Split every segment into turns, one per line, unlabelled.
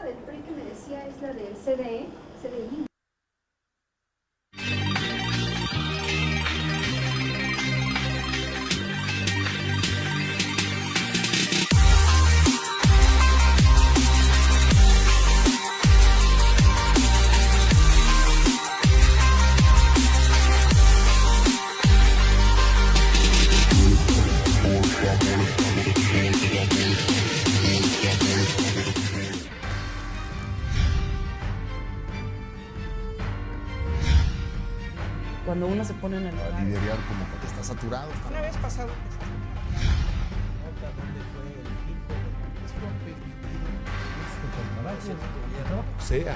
del PRI que me decía es la del CDI.
Cuando uno se pone en el lugar.
Liderar como que está saturado.
Una vez pasado.
Sea.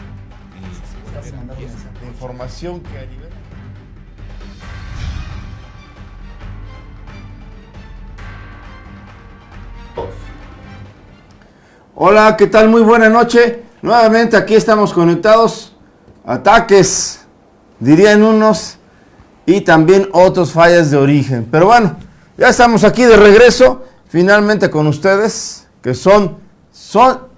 La información que hay.
Hola, ¿qué tal? Muy buena noche. Nuevamente aquí estamos conectados. Ataques, dirían unos, y también otros fallas de origen. Pero bueno, ya estamos aquí de regreso, finalmente con ustedes, que son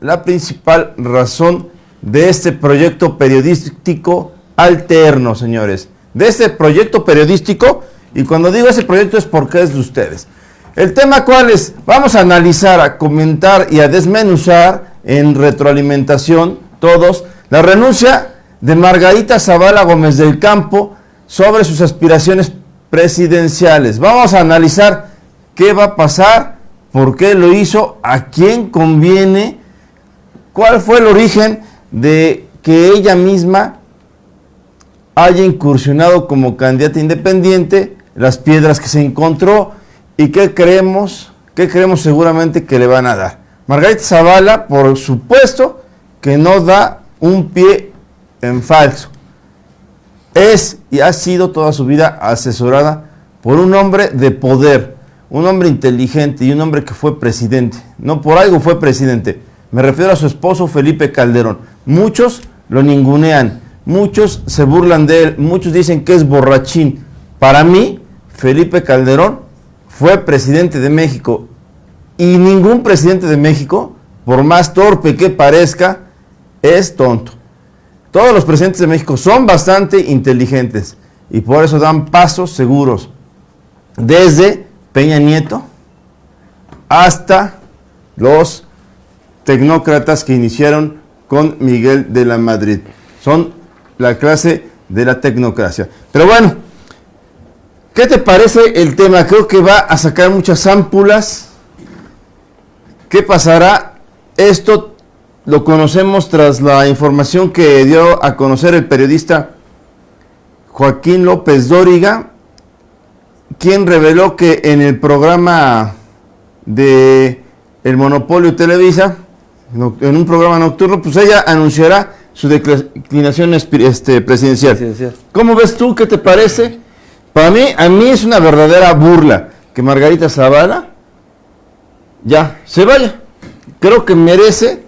la principal razón de este proyecto periodístico alterno, señores. De este proyecto periodístico, y cuando digo ese proyecto es porque es de ustedes. El tema cuál es, vamos a analizar, a comentar y a desmenuzar en retroalimentación todos la renuncia de Margarita Zavala Gómez del Campo sobre sus aspiraciones presidenciales. Vamos a analizar qué va a pasar, por qué lo hizo, a quién conviene, cuál fue el origen de que ella misma haya incursionado como candidata independiente, las piedras que se encontró y qué creemos seguramente que le van a dar. Margarita Zavala, por supuesto, que no da un pie en falso. Es y ha sido toda su vida asesorada por un hombre de poder, un hombre inteligente y un hombre que fue presidente. No por algo fue presidente. Me refiero a su esposo Felipe Calderón. Muchos lo ningunean, muchos se burlan de él, muchos dicen que es borrachín. Para mí, Felipe Calderón fue presidente de México y ningún presidente de México, por más torpe que parezca, es tonto. Todos los presidentes de México son bastante inteligentes y por eso dan pasos seguros. Desde Peña Nieto hasta los tecnócratas que iniciaron con Miguel de la Madrid. Son la clase de la tecnocracia. Pero bueno, ¿qué te parece el tema? Creo que va a sacar muchas ámpulas. ¿Qué pasará? Esto lo conocemos tras la información que dio a conocer el periodista Joaquín López Dóriga, quien reveló que en el programa de El Monopolio Televisa, en un programa nocturno, pues ella anunciará su declinación presidencial. ¿Cómo ves tú? ¿Qué te parece? Para mí, a mí es una verdadera burla que Margarita Zavala ya se vaya. Creo que merece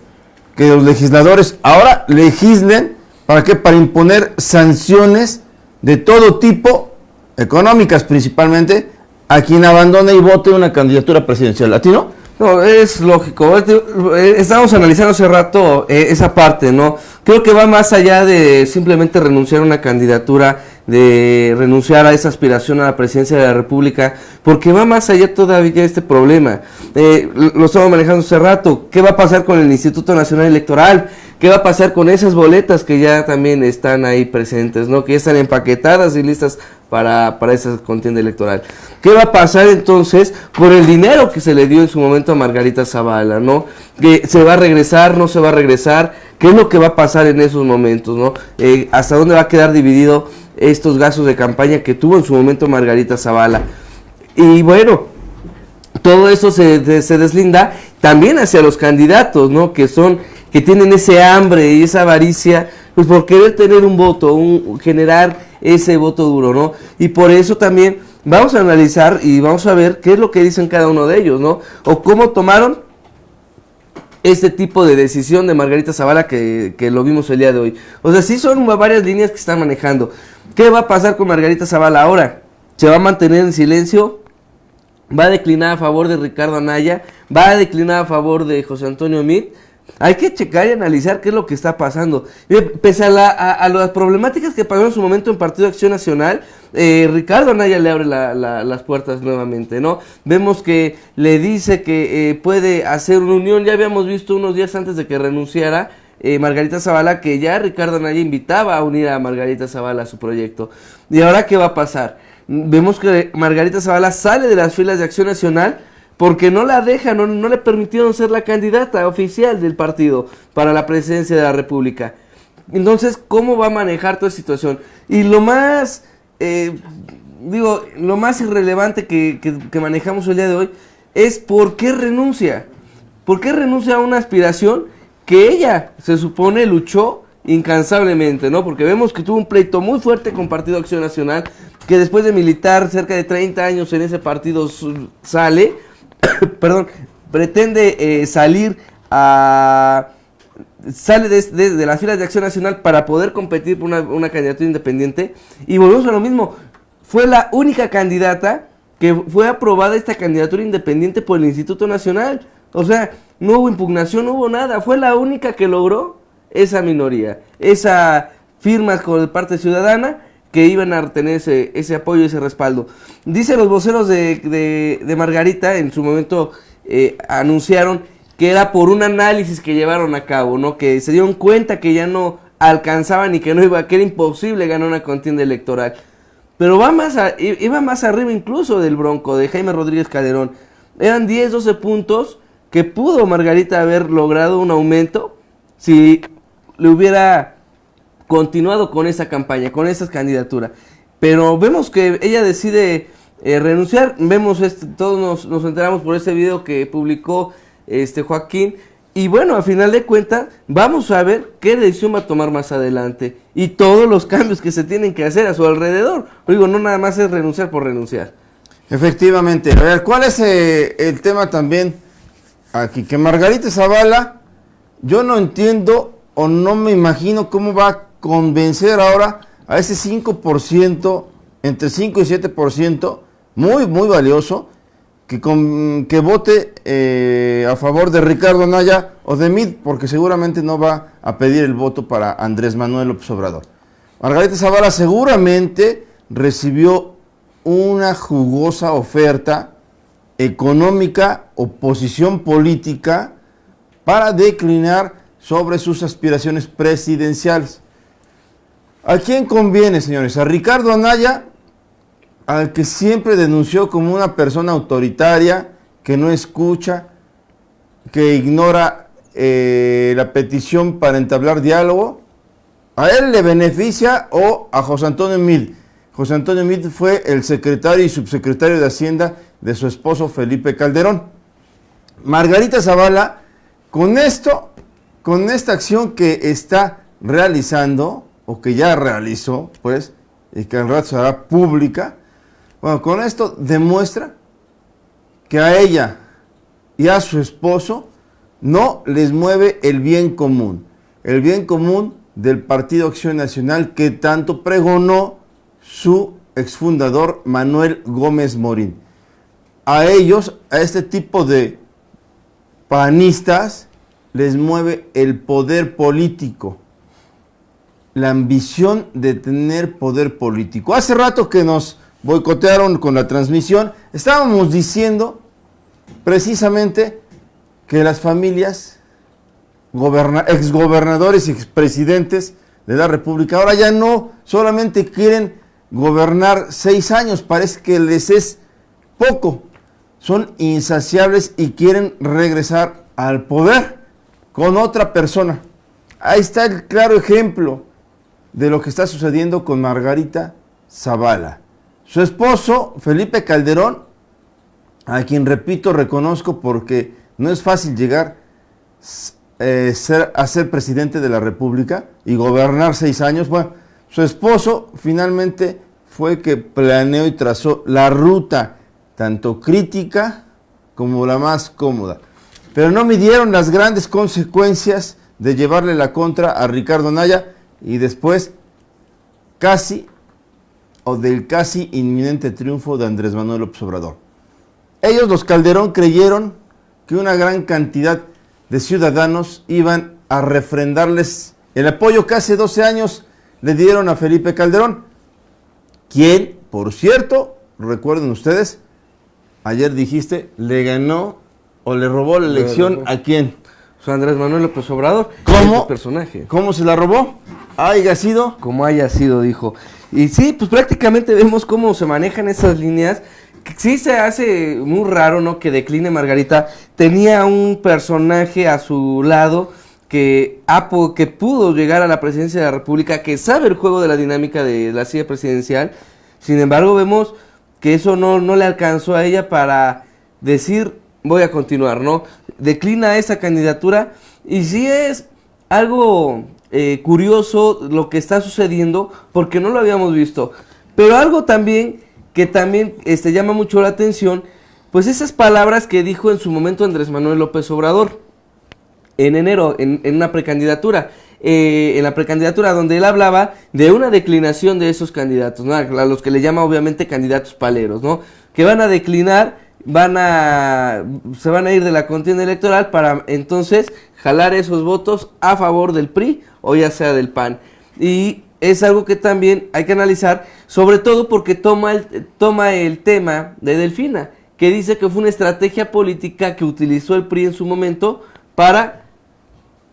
que los legisladores ahora legislen, ¿para qué? Para imponer sanciones de todo tipo, económicas principalmente, a quien abandone y vote una candidatura presidencial. ¿A ti no?
No, es lógico. Estábamos analizando hace rato esa parte, ¿no? Creo que va más allá de simplemente renunciar a una candidatura, de renunciar a esa aspiración a la presidencia de la República, porque va más allá todavía este problema. Lo estamos manejando hace rato. ¿Qué va a pasar con el Instituto Nacional Electoral? ¿Qué va a pasar con esas boletas que ya también están ahí presentes, ¿no? Que ya están empaquetadas y listas para esa contienda electoral. ¿Qué va a pasar entonces con el dinero que se le dio en su momento a Margarita Zavala, ¿no? ¿Que se va a regresar, no se va a regresar? ¿Qué es lo que va a pasar en esos momentos, ¿no? ¿Hasta dónde va a quedar dividido estos gastos de campaña que tuvo en su momento Margarita Zavala? Y bueno, todo eso se deslinda también hacia los candidatos, ¿no? Que tienen ese hambre y esa avaricia, pues por querer tener un voto, generar ese voto duro, ¿no? Y por eso también vamos a analizar y vamos a ver qué es lo que dicen cada uno de ellos, ¿no? O cómo tomaron este tipo de decisión de Margarita Zavala que lo vimos el día de hoy. O sea, sí son varias líneas que están manejando. ¿Qué va a pasar con Margarita Zavala ahora? ¿Se va a mantener en silencio? ¿Va a declinar a favor de Ricardo Anaya? ¿Va a declinar a favor de José Antonio Meade? Hay que checar y analizar qué es lo que está pasando. Pese a las problemáticas que pasaron en su momento en Partido Acción Nacional, Ricardo Anaya le abre las puertas nuevamente, ¿no? Vemos que le dice que puede hacer una unión. Ya habíamos visto unos días antes de que renunciara Margarita Zavala, que ya Ricardo Anaya invitaba a unir a Margarita Zavala a su proyecto. ¿Y ahora qué va a pasar? Vemos que Margarita Zavala sale de las filas de Acción Nacional porque no la dejan, no le permitieron ser la candidata oficial del partido para la presidencia de la República. Entonces, ¿cómo va a manejar toda esta situación? Y lo más, lo más irrelevante que manejamos el día de hoy es ¿por qué renuncia? ¿Por qué renuncia a una aspiración que ella, se supone, luchó incansablemente, ¿no? Porque vemos que tuvo un pleito muy fuerte con Partido Acción Nacional, que después de militar cerca de 30 años en ese partido sale... perdón, pretende sale de las filas de Acción Nacional para poder competir por una candidatura independiente, y volvemos a lo mismo. Fue la única candidata que fue aprobada esta candidatura independiente por el Instituto Nacional. O sea, no hubo impugnación, no hubo nada. Fue la única que logró esa minoría, esa firma de parte ciudadana, que iban a tener ese apoyo, ese respaldo. Dicen los voceros de Margarita, en su momento anunciaron que era por un análisis que llevaron a cabo, ¿no? Que se dieron cuenta que ya no alcanzaban y que era imposible ganar una contienda electoral. Pero iba más arriba incluso del Bronco, de Jaime Rodríguez Calderón. Eran 10, 12 puntos que pudo Margarita haber logrado un aumento si le hubiera continuado con esa campaña, con esa candidatura. Pero vemos que ella decide renunciar. Vemos todos nos enteramos por ese video que publicó Joaquín. Y bueno, a final de cuentas, vamos a ver qué decisión va a tomar más adelante y todos los cambios que se tienen que hacer a su alrededor. Digo, no nada más es renunciar por renunciar.
Efectivamente. A ver, ¿cuál es el tema también aquí? Que Margarita Zavala, yo no entiendo o no me imagino cómo va a convencer ahora a ese 5%, entre 5 y 7%, muy, muy valioso, que vote a favor de Ricardo Anaya o de mí, porque seguramente no va a pedir el voto para Andrés Manuel López Obrador. Margarita Zavala seguramente recibió una jugosa oferta económica o posición política para declinar sobre sus aspiraciones presidenciales. ¿A quién conviene, señores? ¿A Ricardo Anaya, al que siempre denunció como una persona autoritaria, que no escucha, que ignora la petición para entablar diálogo? ¿A él le beneficia o a José Antonio Meade? José Antonio Meade fue el secretario y subsecretario de Hacienda de su esposo Felipe Calderón. Margarita Zavala, con esta acción que está realizando, o que ya realizó, pues, y que al rato se hará pública, bueno, con esto demuestra que a ella y a su esposo no les mueve el bien común del Partido Acción Nacional que tanto pregonó su exfundador Manuel Gómez Morín. A ellos, a este tipo de panistas, les mueve el poder político, la ambición de tener poder político. Hace rato que nos boicotearon con la transmisión, estábamos diciendo precisamente que las familias, exgobernadores y expresidentes de la República, ahora ya no solamente quieren gobernar 6 años, parece que les es poco, son insaciables y quieren regresar al poder con otra persona. Ahí está el claro ejemplo de lo que está sucediendo con Margarita Zavala. Su esposo, Felipe Calderón, a quien repito, reconozco porque no es fácil llegar a ser presidente de la República y gobernar 6 años. Bueno, su esposo finalmente fue que planeó y trazó la ruta, tanto crítica como la más cómoda. Pero no midieron las grandes consecuencias de llevarle la contra a Ricardo Anaya y después del casi inminente triunfo de Andrés Manuel López Obrador. Ellos, los Calderón, creyeron que una gran cantidad de ciudadanos iban a refrendarles el apoyo que hace 12 años le dieron a Felipe Calderón, quien, por cierto, recuerden ustedes, ayer dijiste, le ganó o le robó la elección a quién.
Andrés Manuel López Obrador.
¿Cómo?
Personaje.
¿Cómo se la robó? Haya sido.
Como haya sido, dijo. Y sí, pues prácticamente vemos cómo se manejan esas líneas. Sí se hace muy raro, ¿no? Que decline Margarita. Tenía un personaje a su lado que pudo llegar a la presidencia de la República, que sabe el juego de la dinámica de la silla presidencial. Sin embargo, vemos que eso no le alcanzó a ella para decir, voy a continuar, ¿no? Declina esa candidatura y sí es algo curioso lo que está sucediendo, porque no lo habíamos visto. Pero algo también que también llama mucho la atención, pues esas palabras que dijo en su momento Andrés Manuel López Obrador en enero, en una precandidatura, en la precandidatura donde él hablaba de una declinación de esos candidatos, ¿no? A los que le llama obviamente candidatos paleros, ¿no? Que van a declinar, se van a ir de la contienda electoral para entonces jalar esos votos a favor del PRI o ya sea del PAN. Y es algo que también hay que analizar, sobre todo porque toma el tema de Delfina, que dice que fue una estrategia política que utilizó el PRI en su momento para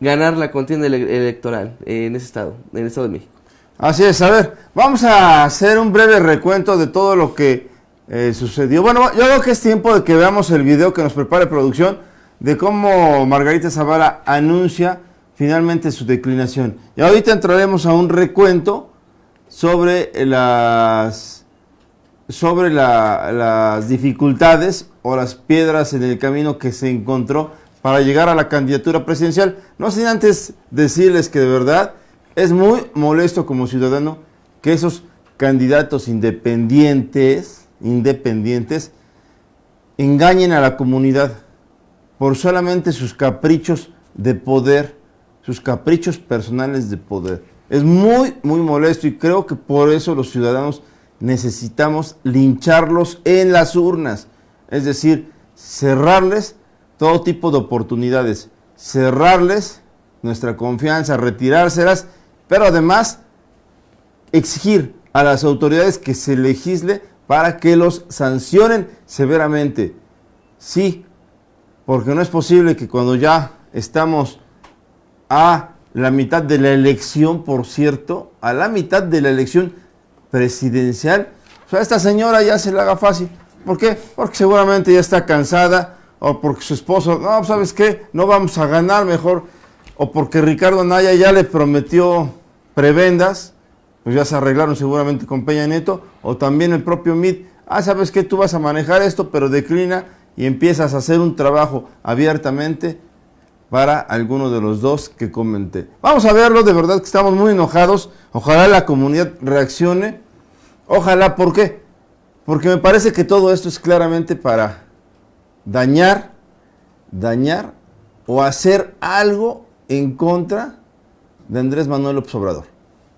ganar la contienda electoral en ese estado, en el Estado de México.
Así es, a ver, vamos a hacer un breve recuento de todo lo que sucedió. Bueno, yo creo que es tiempo de que veamos el video que nos prepare producción de cómo Margarita Zavala anuncia finalmente su declinación. Y ahorita entraremos a un recuento sobre las dificultades o las piedras en el camino que se encontró para llegar a la candidatura presidencial. No sin antes decirles que de verdad es muy molesto como ciudadano que esos candidatos independientes engañen a la comunidad por solamente sus caprichos de poder, sus caprichos personales de poder. Es muy, muy molesto y creo que por eso los ciudadanos necesitamos lincharlos en las urnas. Es decir, cerrarles todo tipo de oportunidades, cerrarles nuestra confianza, retirárselas, pero además exigir a las autoridades que se legisle para que los sancionen severamente. Sí, porque no es posible que cuando ya estamos a la mitad de la elección, por cierto, a la mitad de la elección presidencial, o sea, a esta señora ya se le haga fácil. ¿Por qué? Porque seguramente ya está cansada, o porque su esposo, no, ¿sabes qué? No vamos a ganar mejor, o porque Ricardo Anaya ya le prometió prebendas, pues ya se arreglaron seguramente con Peña Nieto, o también el propio Mid, ¿sabes qué? Tú vas a manejar esto, pero declina y empiezas a hacer un trabajo abiertamente para alguno de los dos que comenté. Vamos a verlo, de verdad que estamos muy enojados, ojalá la comunidad reaccione, ojalá, ¿por qué? Porque me parece que todo esto es claramente para dañar o hacer algo en contra de Andrés Manuel López Obrador.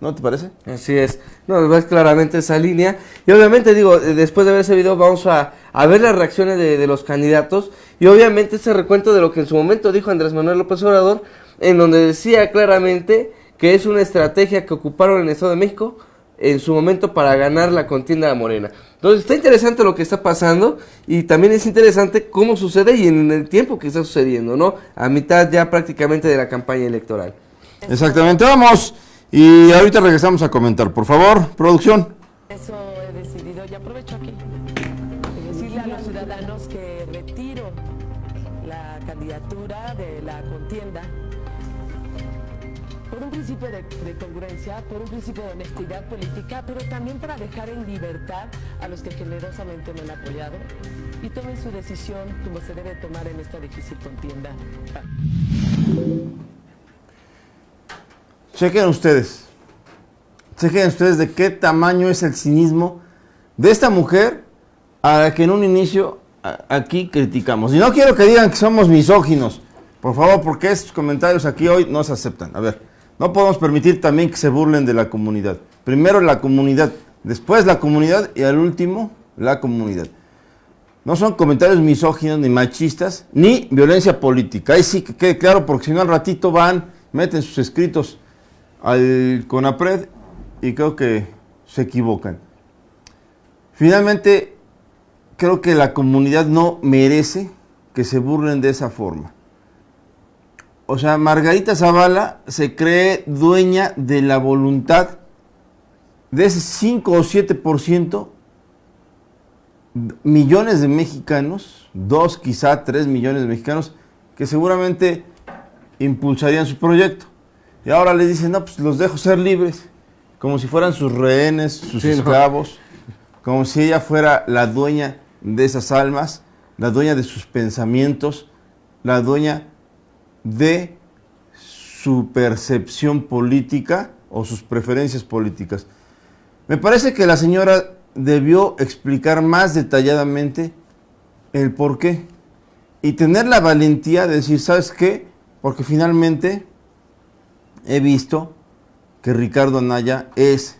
¿No te parece?
Así es. No, ves claramente esa línea. Y obviamente, digo, después de ver ese video vamos a ver las reacciones de los candidatos. Y obviamente ese recuento de lo que en su momento dijo Andrés Manuel López Obrador, en donde decía claramente que es una estrategia que ocuparon en el Estado de México en su momento para ganar la contienda de Morena. Entonces está interesante lo que está pasando y también es interesante cómo sucede y en el tiempo que está sucediendo, ¿no? A mitad ya prácticamente de la campaña electoral.
Exactamente, vamos. Y ahorita regresamos a comentar. Por favor, producción.
Eso he decidido y aprovecho aquí de decirle a los ciudadanos que retiro la candidatura de la contienda por un principio de congruencia, por un principio de honestidad política, pero también para dejar en libertad a los que generosamente me han apoyado y tomen su decisión como se debe tomar en esta difícil contienda.
Chequen ustedes de qué tamaño es el cinismo de esta mujer a la que en un inicio aquí criticamos. Y no quiero que digan que somos misóginos, por favor, porque estos comentarios aquí hoy no se aceptan. A ver, no podemos permitir también que se burlen de la comunidad. Primero la comunidad, después la comunidad y al último la comunidad. No son comentarios misóginos, ni machistas, ni violencia política. Ahí sí que quede claro, porque si no al ratito meten sus escritos al CONAPRED y creo que se equivocan. Finalmente, creo que la comunidad no merece que se burlen de esa forma. O sea, Margarita Zavala se cree dueña de la voluntad de ese 5 o 7%, millones de mexicanos, 2, quizá 3 millones de mexicanos, que seguramente impulsarían su proyecto. Y ahora les dicen, no, pues los dejo ser libres, como si fueran sus rehenes, sus esclavos, como si ella fuera la dueña de esas almas, la dueña de sus pensamientos, la dueña de su percepción política o sus preferencias políticas. Me parece que la señora debió explicar más detalladamente el por qué y tener la valentía de decir, ¿sabes qué? Porque finalmente he visto que Ricardo Anaya es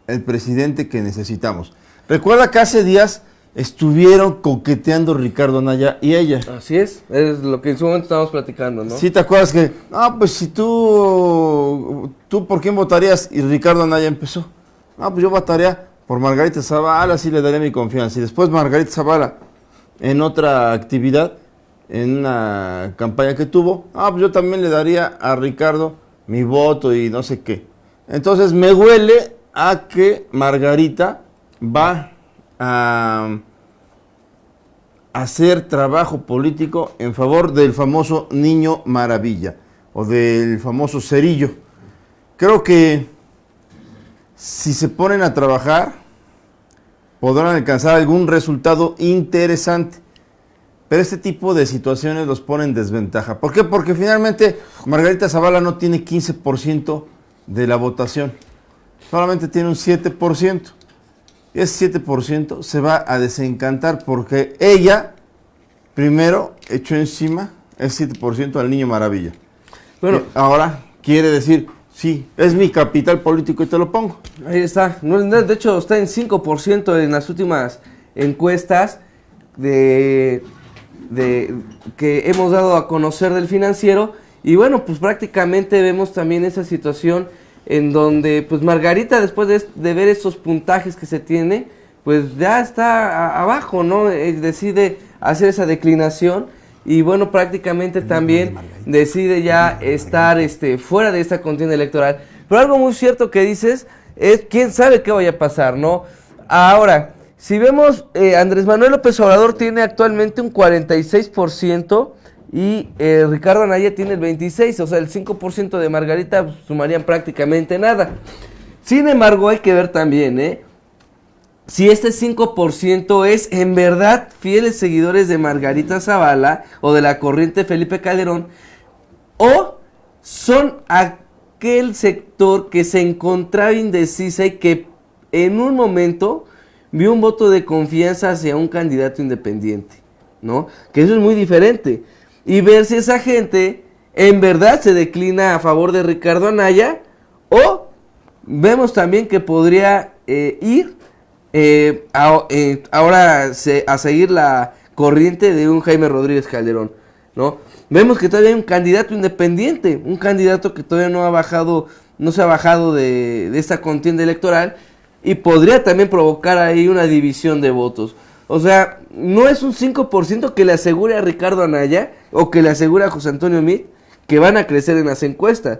el presidente que necesitamos. Recuerda que hace días estuvieron coqueteando Ricardo Anaya y ella.
Así es lo que en su momento estábamos platicando, ¿no?
Sí, ¿te acuerdas que, pues si tú por quién votarías? Y Ricardo Anaya empezó. Pues yo votaría por Margarita Zavala, sí le daría mi confianza. Y después Margarita Zavala, en otra actividad, en una campaña que tuvo, pues yo también le daría a Ricardo mi voto y no sé qué. Entonces me huele a que Margarita va a hacer trabajo político en favor del famoso Niño Maravilla o del famoso Cerillo. Creo que si se ponen a trabajar podrán alcanzar algún resultado interesante, pero este tipo de situaciones los pone en desventaja. ¿Por qué? Porque finalmente Margarita Zavala no tiene 15% de la votación, solamente tiene un 7%. Y ese 7% se va a desencantar porque ella primero echó encima el 7% al Niño Maravilla. Bueno, ahora quiere decir, sí, es mi capital político y te lo pongo.
Ahí está. De hecho, está en 5% en las últimas encuestas que hemos dado a conocer del Financiero. Y bueno, pues prácticamente vemos también esa situación en donde pues Margarita, después de ver esos puntajes que se tiene, pues ya está abajo, ¿no? Decide hacer esa declinación y bueno, prácticamente también decide ya estar fuera de esta contienda electoral. Pero algo muy cierto que dices es, quién sabe qué vaya a pasar, ¿no? Ahora, si vemos, Andrés Manuel López Obrador tiene actualmente un 46%, y Ricardo Anaya tiene el 26%, o sea, el 5% de Margarita pues, sumarían prácticamente nada. Sin embargo, hay que ver también, si este 5% es en verdad fieles seguidores de Margarita Zavala o de la corriente Felipe Calderón, o son aquel sector que se encontraba indecisa y que en un momento vio un voto de confianza hacia un candidato independiente, ¿no? Que eso es muy diferente. Y ver si esa gente en verdad se declina a favor de Ricardo Anaya, o vemos también que podría ir ahora a seguir la corriente de un Jaime Rodríguez Calderón, ¿no? Vemos que todavía hay un candidato independiente, un candidato que todavía no se ha bajado de esta contienda electoral y podría también provocar ahí una división de votos. O sea, no es un 5% que le asegure a Ricardo Anaya o que le asegure a José Antonio Meade que van a crecer en las encuestas,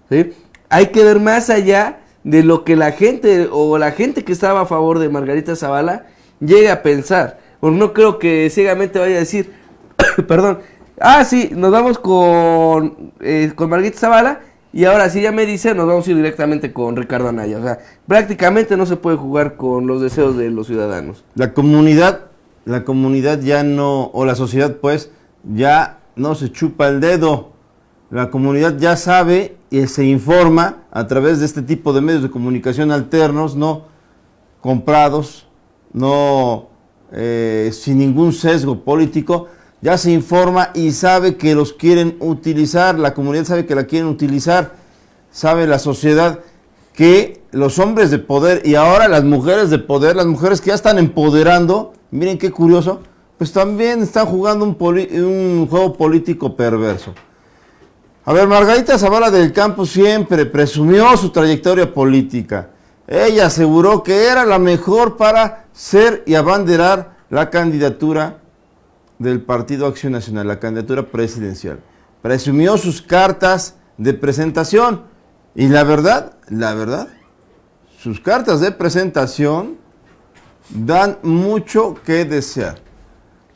¿sí? Hay que ver más allá de lo que la gente que estaba a favor de Margarita Zavala llegue a pensar. Porque no creo que ciegamente vaya a decir, perdón, sí, nos vamos con Margarita Zavala y ahora sí ya me dice, nos vamos a ir directamente con Ricardo Anaya. O sea, prácticamente no se puede jugar con los deseos de los ciudadanos.
La comunidad ya no, o la sociedad pues, ya no se chupa el dedo. La comunidad ya sabe y se informa a través de este tipo de medios de comunicación alternos, no comprados, no sin ningún sesgo político. Ya se informa y sabe que los quieren utilizar, la comunidad sabe que la quieren utilizar, sabe la sociedad que los hombres de poder y ahora las mujeres de poder, las mujeres que ya están empoderando, miren qué curioso, pues también están jugando un juego político perverso. A ver, Margarita Zavala del Campo siempre presumió su trayectoria política. Ella aseguró que era la mejor para ser y abanderar la candidatura del Partido Acción Nacional, la candidatura presidencial. Presumió sus cartas de presentación y la verdad, sus cartas de presentación dan mucho que desear.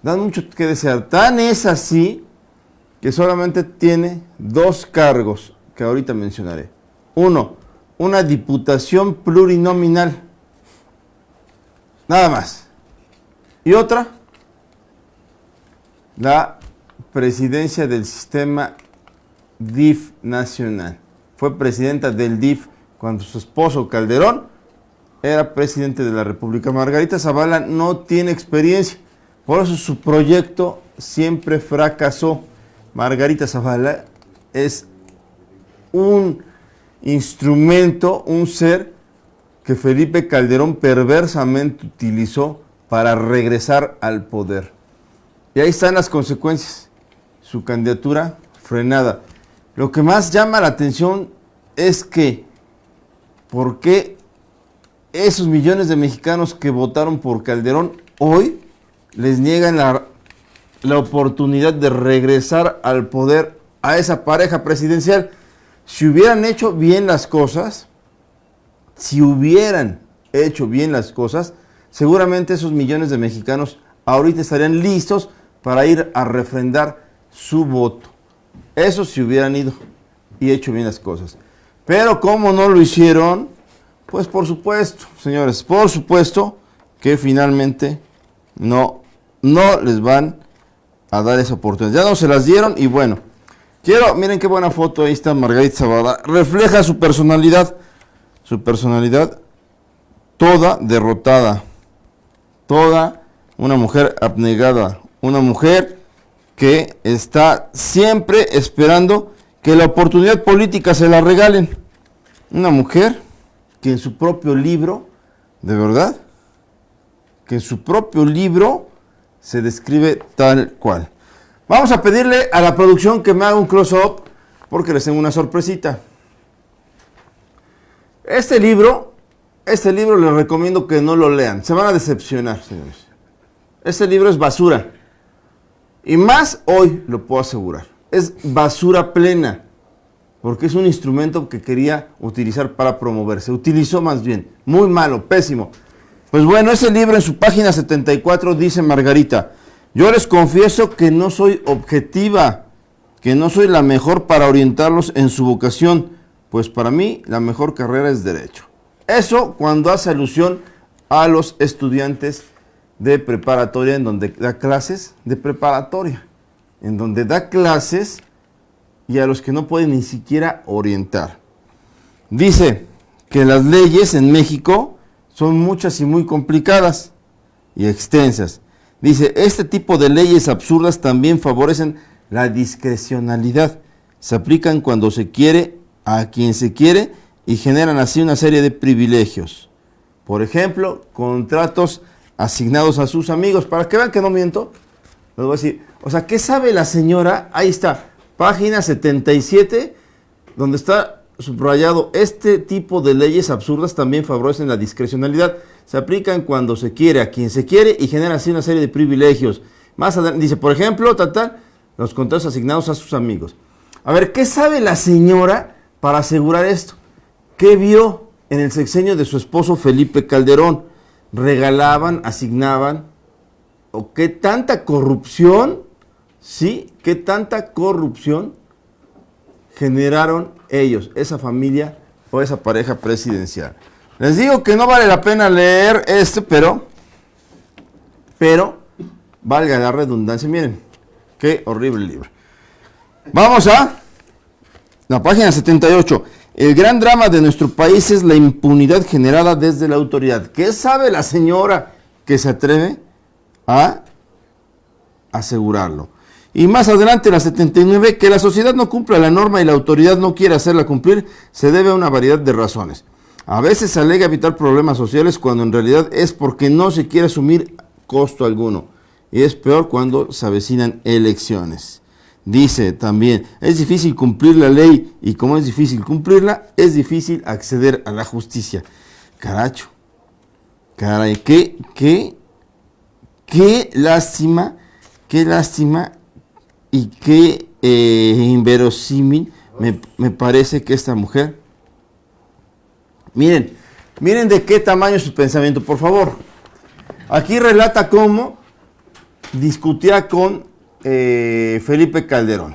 Dan mucho que desear. Tan es así que solamente tiene 2 cargos que ahorita mencionaré. Uno, una diputación plurinominal. Nada más. Y otra, la presidencia del sistema DIF nacional. Fue presidenta del DIF cuando su esposo Calderón era presidente de la República. Margarita Zavala no tiene experiencia, por eso su proyecto siempre fracasó. Margarita Zavala es un instrumento, un ser que Felipe Calderón perversamente utilizó para regresar al poder. Y ahí están las consecuencias. Su candidatura frenada. Lo que más llama la atención es que, ¿por qué esos millones de mexicanos que votaron por Calderón hoy les niegan la oportunidad de regresar al poder a esa pareja presidencial? Si hubieran hecho bien las cosas, seguramente esos millones de mexicanos ahorita estarían listos para ir a refrendar su voto. Eso si hubieran ido y hecho bien las cosas. Pero como no lo hicieron, pues por supuesto, señores, por supuesto que finalmente no les van a dar esa oportunidad. Ya no se las dieron y bueno, miren qué buena foto, ahí está Margarita Zavala. Refleja su personalidad toda derrotada, toda una mujer abnegada, una mujer que está siempre esperando que la oportunidad política se la regalen. Una mujer que en su propio libro, de verdad, que en su propio libro se describe tal cual. Vamos a pedirle a la producción que me haga un close-up porque les tengo una sorpresita. Este libro les recomiendo que no lo lean. Se van a decepcionar, señores. Este libro es basura. Y más hoy, lo puedo asegurar. Es basura plena. Porque es un instrumento que quería utilizar para promoverse. Utilizó más bien. Muy malo, pésimo. Pues bueno, ese libro en su página 74 dice Margarita: yo les confieso que no soy objetiva, que no soy la mejor para orientarlos en su vocación, pues para mí la mejor carrera es Derecho. Eso cuando hace alusión a los estudiantes de preparatoria, en donde da clases de preparatoria, en donde da clases y a los que no pueden ni siquiera orientar. Dice que las leyes en México son muchas y muy complicadas y extensas. Dice, este tipo de leyes absurdas también favorecen la discrecionalidad. Se aplican cuando se quiere, a quien se quiere, y generan así una serie de privilegios. Por ejemplo, contratos asignados a sus amigos. Para que vean que no miento, les voy a decir, o sea, ¿qué sabe la señora? Ahí está, página 77, donde está subrayado, este tipo de leyes absurdas también favorecen la discrecionalidad. Se aplican cuando se quiere, a quien se quiere, y generan así una serie de privilegios. Más adelante dice, por ejemplo, los contratos asignados a sus amigos. A ver, ¿qué sabe la señora para asegurar esto? ¿Qué vio en el sexenio de su esposo Felipe Calderón? Regalaban, asignaban, o qué tanta corrupción, sí, qué tanta corrupción generaron ellos, esa familia o esa pareja presidencial. Les digo que no vale la pena leer pero valga la redundancia, miren, qué horrible libro. Vamos a la página 78. El gran drama de nuestro país es la impunidad generada desde la autoridad. ¿Qué sabe la señora que se atreve a asegurarlo? Y más adelante, la 79, que la sociedad no cumpla la norma y la autoridad no quiere hacerla cumplir, se debe a una variedad de razones. A veces se alega evitar problemas sociales cuando en realidad es porque no se quiere asumir costo alguno. y es peor cuando se avecinan elecciones. Dice también, es difícil cumplir la ley y como es difícil cumplirla, es difícil acceder a la justicia. Caracho, caray, qué lástima y qué inverosímil me parece que esta mujer. Miren de qué tamaño es su pensamiento, por favor. Aquí relata cómo discutía con Felipe Calderón.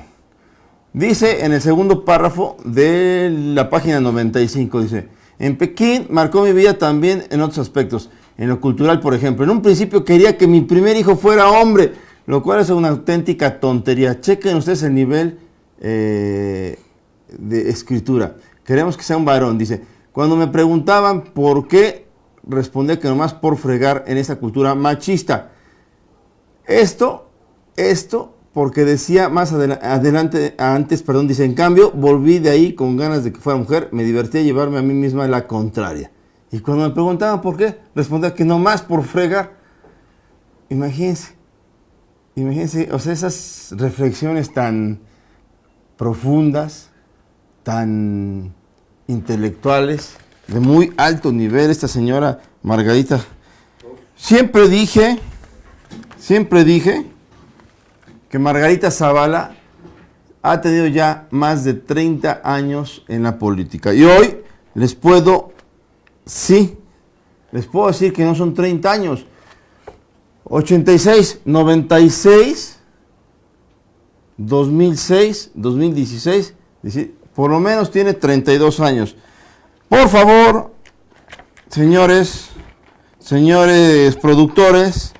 Dice en el segundo párrafo de la página 95, dice, en Pekín marcó mi vida también en otros aspectos, en lo cultural, por ejemplo. En un principio quería que mi primer hijo fuera hombre, lo cual es una auténtica tontería. Chequen ustedes el nivel de escritura. Queremos que sea un varón, dice. Cuando me preguntaban por qué, respondía que nomás por fregar en esta cultura machista. Esto porque decía más antes, dice, en cambio, volví de ahí con ganas de que fuera mujer, me divertía llevarme a mí misma la contraria. Y cuando me preguntaban por qué, respondía que nomás por fregar. Imagínense, o sea, esas reflexiones tan profundas, tan intelectuales, de muy alto nivel, esta señora Margarita. Siempre dije que Margarita Zavala ha tenido ya más de 30 años en la política. Y hoy les puedo decir que no son 30 años. 86, 96, 2006, 2016, por lo menos tiene 32 años. Por favor, señores productores,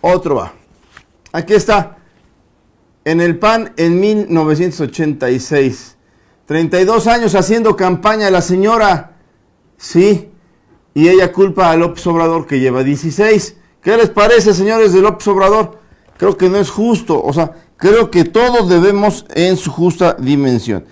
otro va. Aquí está, en el PAN en 1986, 32 años haciendo campaña la señora, sí, y ella culpa a López Obrador que lleva 16. ¿Qué les parece, señores de López Obrador? Creo que no es justo, o sea, creo que todos debemos en su justa dimensión.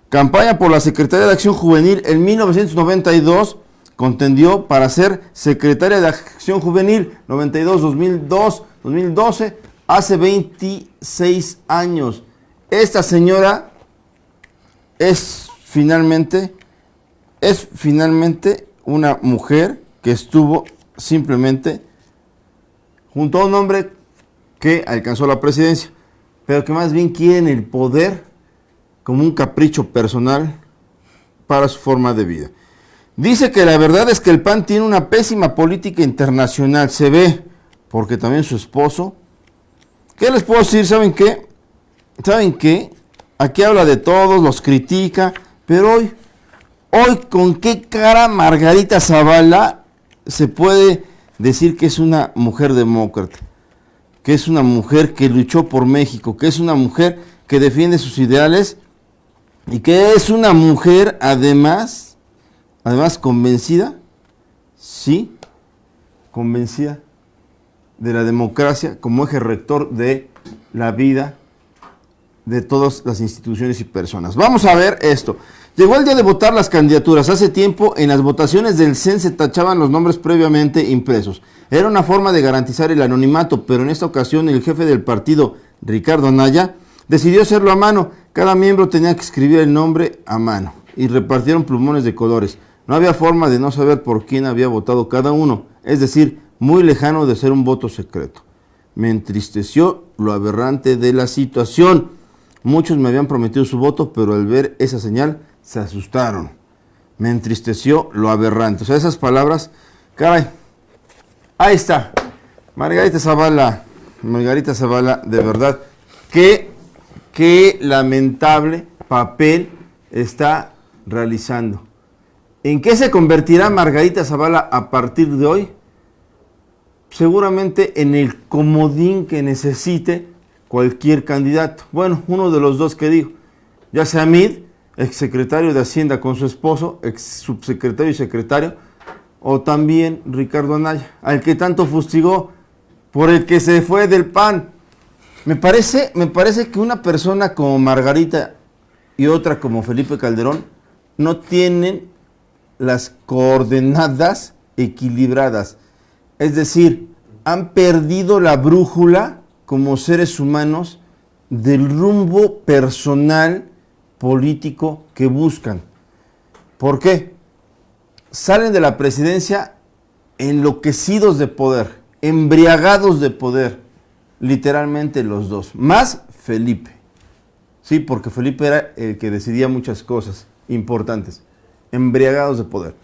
Campaña por la Secretaría de Acción Juvenil en 1992, contendió para ser secretaria de Acción Juvenil 92, 2002, 2012, hace 26 años. Esta señora es finalmente una mujer que estuvo simplemente junto a un hombre que alcanzó la presidencia, pero que más bien quieren el poder como un capricho personal para su forma de vida. Dice que la verdad es que el PAN tiene una pésima política internacional, se ve, porque también su esposo. ¿Qué les puedo decir? ¿Saben qué? Aquí habla de todos, los critica, pero hoy ¿con qué cara Margarita Zavala se puede decir que es una mujer demócrata? Que es una mujer que luchó por México, que es una mujer que defiende sus ideales y que es una mujer además convencida, sí, convencida de la democracia como eje rector de la vida de todas las instituciones y personas. Vamos a ver esto. Llegó el día de votar las candidaturas. Hace tiempo en las votaciones del CEN se tachaban los nombres previamente impresos. Era una forma de garantizar el anonimato, pero en esta ocasión el jefe del partido, Ricardo Anaya, decidió hacerlo a mano. Cada miembro tenía que escribir el nombre a mano y repartieron plumones de colores. No había forma de no saber por quién había votado cada uno, es decir, muy lejano de ser un voto secreto. Me entristeció lo aberrante de la situación. Muchos me habían prometido su voto, pero al ver esa señal se asustaron. Me entristeció lo aberrante. O sea, esas palabras, caray, ahí está. Margarita Zavala, de verdad, qué lamentable papel está realizando. ¿En qué se convertirá Margarita Zavala a partir de hoy? Seguramente en el comodín que necesite cualquier candidato. Bueno, uno de los dos que digo, ya sea Mid, exsecretario de Hacienda con su esposo, ex subsecretario y secretario, o también Ricardo Anaya, al que tanto fustigó, por el que se fue del PAN. Me parece que una persona como Margarita y otra como Felipe Calderón no tienen las coordenadas equilibradas. Es decir, han perdido la brújula como seres humanos del rumbo personal, político que buscan. ¿Por qué? Salen de la presidencia enloquecidos de poder, embriagados de poder, literalmente los dos, más Felipe. Sí, porque Felipe era el que decidía muchas cosas importantes, embriagados de poder.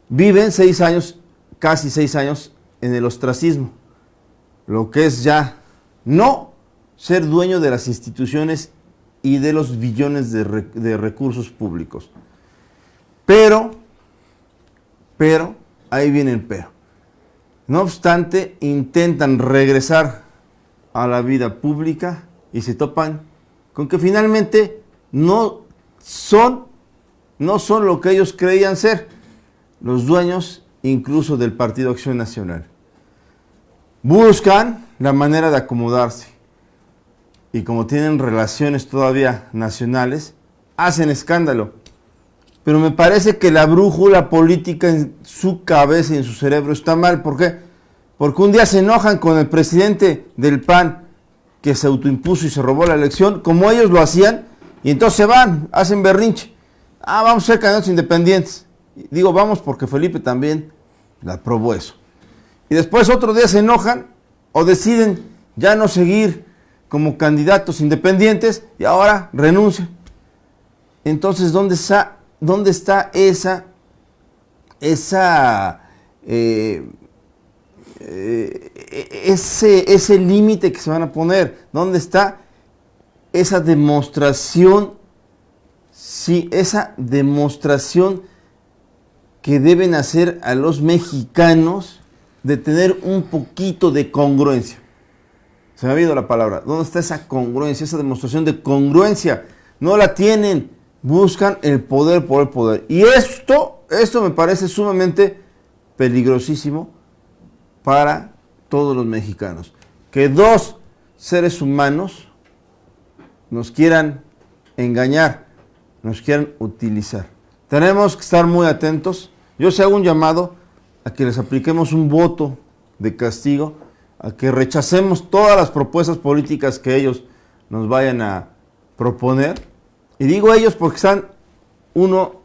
Viven 6 años, casi 6 años, en el ostracismo, lo que es ya no ser dueño de las instituciones y de los billones de recursos públicos. Pero, ahí viene el pero. No obstante, intentan regresar a la vida pública y se topan con que finalmente no son lo que ellos creían ser, los dueños incluso del Partido Acción Nacional. Buscan la manera de acomodarse y como tienen relaciones todavía nacionales, hacen escándalo. Pero me parece que la brújula política en su cabeza y en su cerebro está mal. ¿Por qué? Porque un día se enojan con el presidente del PAN que se autoimpuso y se robó la elección, como ellos lo hacían, y entonces se van, hacen berrinche. Vamos a ser candidatos independientes. Digo vamos porque Felipe también la aprobó eso. Y después otro día se enojan o deciden ya no seguir como candidatos independientes y ahora renuncian. Entonces, ¿dónde está ese límite que se van a poner? ¿Dónde está esa demostración? Sí, esa demostración que deben hacer a los mexicanos de tener un poquito de congruencia. Se me ha ido la palabra. ¿Dónde está esa congruencia, esa demostración de congruencia? No la tienen. Buscan el poder por el poder. Y esto me parece sumamente peligrosísimo para todos los mexicanos. Que dos seres humanos nos quieran engañar, nos quieran utilizar. Tenemos que estar muy atentos. Yo se hago un llamado a que les apliquemos un voto de castigo, a que rechacemos todas las propuestas políticas que ellos nos vayan a proponer. Y digo ellos porque están uno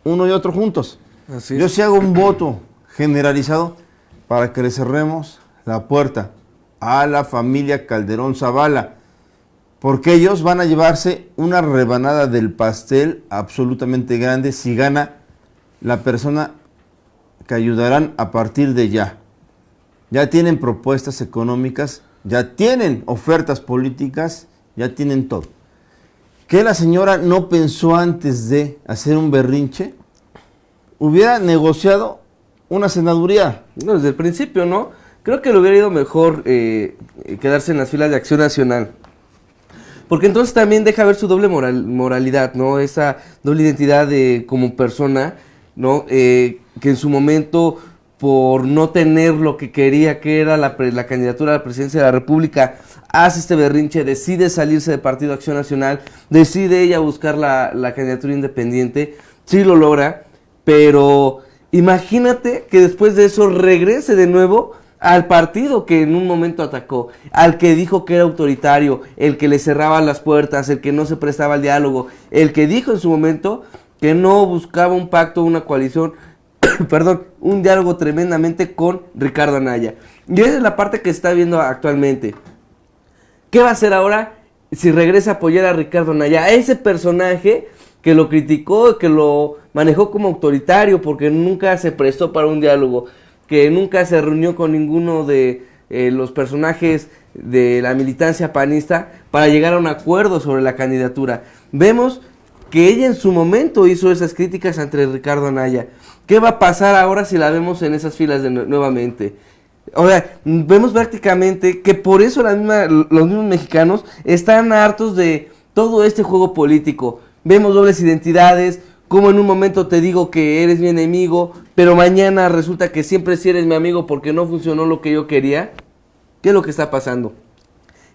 y otro juntos.
Así es.
Yo sí hago un voto generalizado para que le cerremos la puerta a la familia Calderón Zavala, porque ellos van a llevarse una rebanada del pastel absolutamente grande si gana la persona que ayudarán a partir de ya. Ya tienen propuestas económicas, ya tienen ofertas políticas, ya tienen todo. ¿Que la señora no pensó antes de hacer un berrinche? Hubiera negociado una senaduría.
No, desde el principio, ¿no? Creo que le hubiera ido mejor quedarse en las filas de Acción Nacional. Porque entonces también deja ver su doble moralidad, ¿no? Esa doble identidad como persona, ¿no? Que en su momento, por no tener lo que quería, que era la candidatura a la presidencia de la República, hace este berrinche, decide salirse del Partido Acción Nacional, decide ella buscar la candidatura independiente, sí lo logra, pero imagínate que después de eso regrese de nuevo al partido que en un momento atacó, al que dijo que era autoritario, el que le cerraba las puertas, el que no se prestaba al diálogo, el que dijo en su momento que no buscaba un pacto, una coalición, un diálogo tremendamente con Ricardo Anaya. Y esa es la parte que se está viendo actualmente. ¿Qué va a hacer ahora si regresa a apoyar a Ricardo Anaya? A ese personaje que lo criticó, que lo manejó como autoritario porque nunca se prestó para un diálogo, que nunca se reunió con ninguno de los personajes de la militancia panista para llegar a un acuerdo sobre la candidatura. Vemos que ella en su momento hizo esas críticas ante Ricardo Anaya. ¿Qué va a pasar ahora si la vemos en esas filas nuevamente? O sea, vemos prácticamente que por eso los mismos mexicanos están hartos de todo este juego político. Vemos dobles identidades, como en un momento te digo que eres mi enemigo, pero mañana resulta que siempre sí eres mi amigo porque no funcionó lo que yo quería. ¿Qué es lo que está pasando?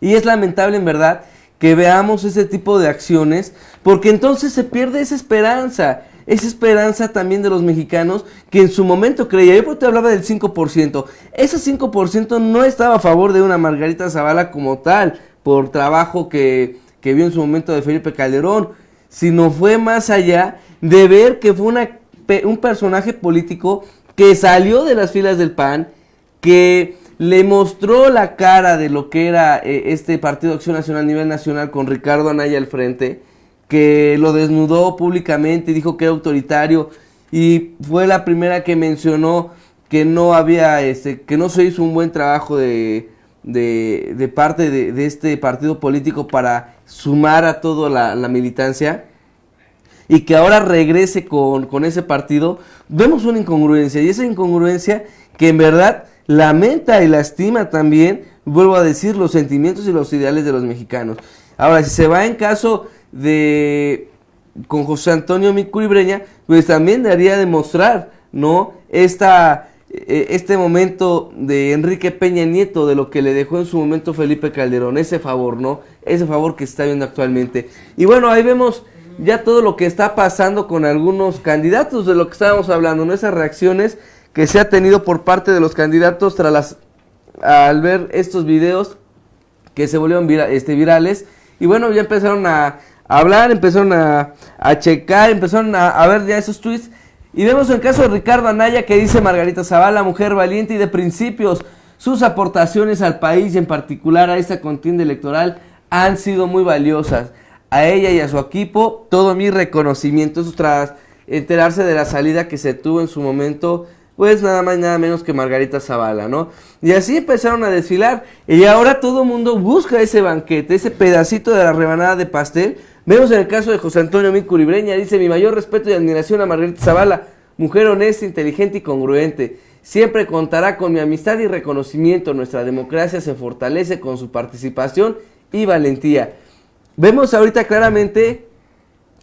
Y es lamentable en verdad que veamos ese tipo de acciones, porque entonces se pierde esa esperanza. esa esperanza también de los mexicanos que en su momento creía. Yo te hablaba del 5%. Ese 5% no estaba a favor de una Margarita Zavala como tal, por trabajo que vio en su momento de Felipe Calderón, sino fue más allá de ver que fue un personaje político que salió de las filas del PAN, que le mostró la cara de lo que era este Partido Acción Nacional a nivel nacional con Ricardo Anaya al frente, que lo desnudó públicamente y dijo que era autoritario, y fue la primera que mencionó que no había, que no se hizo un buen trabajo de parte de este partido político para sumar a toda la militancia, y que ahora regrese con ese partido. Vemos una incongruencia, y esa incongruencia que en verdad lamenta y lastima también, vuelvo a decir, los sentimientos y los ideales de los mexicanos. Ahora, si se va en caso con José Antonio Meade Curibreña, pues también daría demostrar, ¿no?, este momento de Enrique Peña Nieto, de lo que le dejó en su momento Felipe Calderón, ese favor, ¿no?, ese favor que se está viendo actualmente. Y bueno, ahí vemos ya todo lo que está pasando con algunos candidatos, de lo que estábamos hablando, ¿no?, esas reacciones que se ha tenido por parte de los candidatos al ver estos videos que se volvieron virales. Y bueno, ya empezaron a hablar, empezaron a checar, empezaron a ver ya esos tweets. Y vemos el caso de Ricardo Anaya, que dice: Margarita Zavala, mujer valiente y de principios. Sus aportaciones al país y en particular a esta contienda electoral han sido muy valiosas. A ella y a su equipo todo mi reconocimiento. Eso tras enterarse de la salida que se tuvo en su momento, pues nada más y nada menos que Margarita Zavala, ¿no? Y así empezaron a desfilar, y ahora todo el mundo busca ese banquete, ese pedacito de la rebanada de pastel. Vemos en el caso de José Antonio Meade Curibreña, dice: mi mayor respeto y admiración a Margarita Zavala, mujer honesta, inteligente y congruente. Siempre contará con mi amistad y reconocimiento. Nuestra democracia se fortalece con su participación y valentía. Vemos ahorita claramente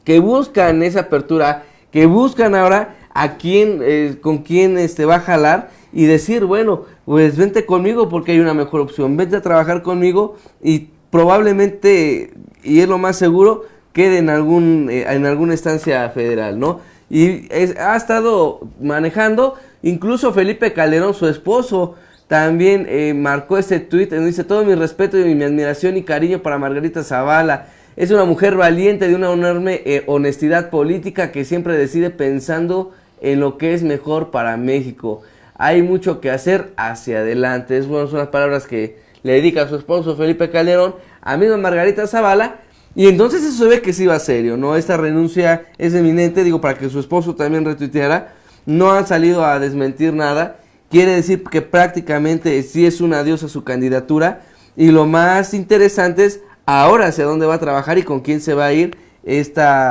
que buscan esa apertura, que buscan ahora a quién, con quién va a jalar, y decir: bueno, pues vente conmigo porque hay una mejor opción, vente a trabajar conmigo, y probablemente, y es lo más seguro, quede en alguna instancia federal, ¿no? Y ha estado manejando, incluso Felipe Calderón, su esposo, también marcó este tuit, donde dice: todo mi respeto y mi admiración y cariño para Margarita Zavala. Es una mujer valiente, de una enorme honestidad política, que siempre decide pensando en lo que es mejor para México. Hay mucho que hacer hacia adelante. Esas son las palabras que le dedica a su esposo Felipe Calderón a misma Margarita Zavala. Y entonces eso se ve que sí va serio, ¿no? Esta renuncia es eminente, digo, para que su esposo también retuiteara. No han salido a desmentir nada. Quiere decir que prácticamente sí es un adiós a su candidatura. Y lo más interesante es ahora hacia dónde va a trabajar y con quién se va a ir este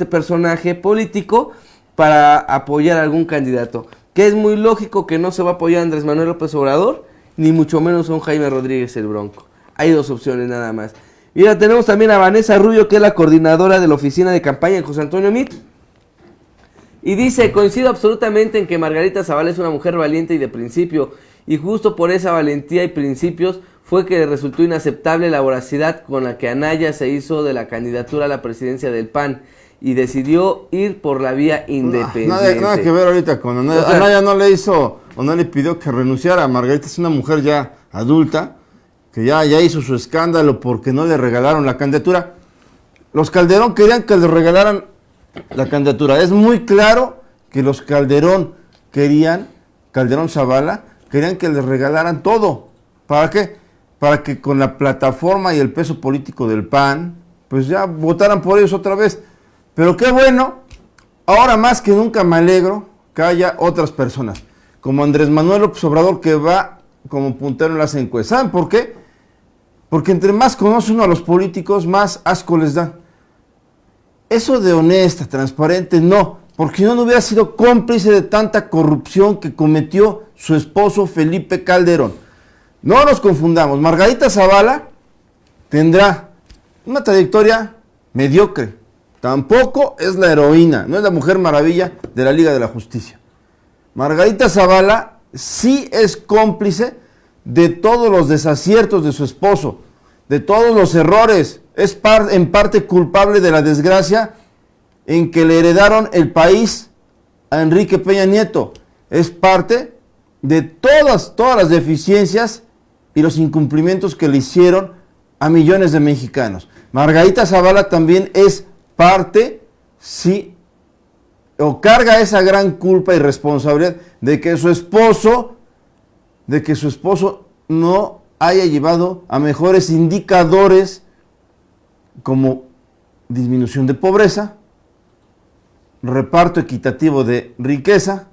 personaje político para apoyar a algún candidato. Que es muy lógico que no se va a apoyar a Andrés Manuel López Obrador, ni mucho menos a un Jaime Rodríguez el Bronco. Hay dos opciones nada más. Mira, tenemos también a Vanessa Rubio, que es la coordinadora de la oficina de campaña de José Antonio Meade. Y dice: coincido absolutamente en que Margarita Zavala es una mujer valiente y de principio, y justo por esa valentía y principios fue que resultó inaceptable la voracidad con la que Anaya se hizo de la candidatura a la presidencia del PAN y decidió ir por la vía independiente.
Nada que ver ahorita con Anaya. O sea, Anaya no le hizo o no le pidió que renunciara. Margarita es una mujer ya adulta, que ya hizo su escándalo porque no le regalaron la candidatura. Los Calderón querían que le regalaran la candidatura. Es muy claro que los Calderón Zavala, querían que les regalaran todo. ¿Para qué? Para que con la plataforma y el peso político del PAN, pues ya votaran por ellos otra vez. Pero qué bueno, ahora más que nunca me alegro que haya otras personas, como Andrés Manuel López Obrador, que va como puntero en las encuestas. ¿Saben por qué? Porque entre más conoce uno a los políticos, más asco les da. Eso de honesta, transparente, no, porque no hubiera sido cómplice de tanta corrupción que cometió su esposo Felipe Calderón. No nos confundamos, Margarita Zavala tendrá una trayectoria mediocre. Tampoco es la heroína, no es la Mujer Maravilla de la Liga de la Justicia. Margarita Zavala sí es cómplice de todos los desaciertos de su esposo, de todos los errores. Es en parte culpable de la desgracia en que le heredaron el país a Enrique Peña Nieto. Es parte de todas las deficiencias y los incumplimientos que le hicieron a millones de mexicanos. Margarita Zavala también es parte, sí, o carga esa gran culpa y responsabilidad de que su esposo no haya llevado a mejores indicadores como disminución de pobreza, reparto equitativo de riqueza,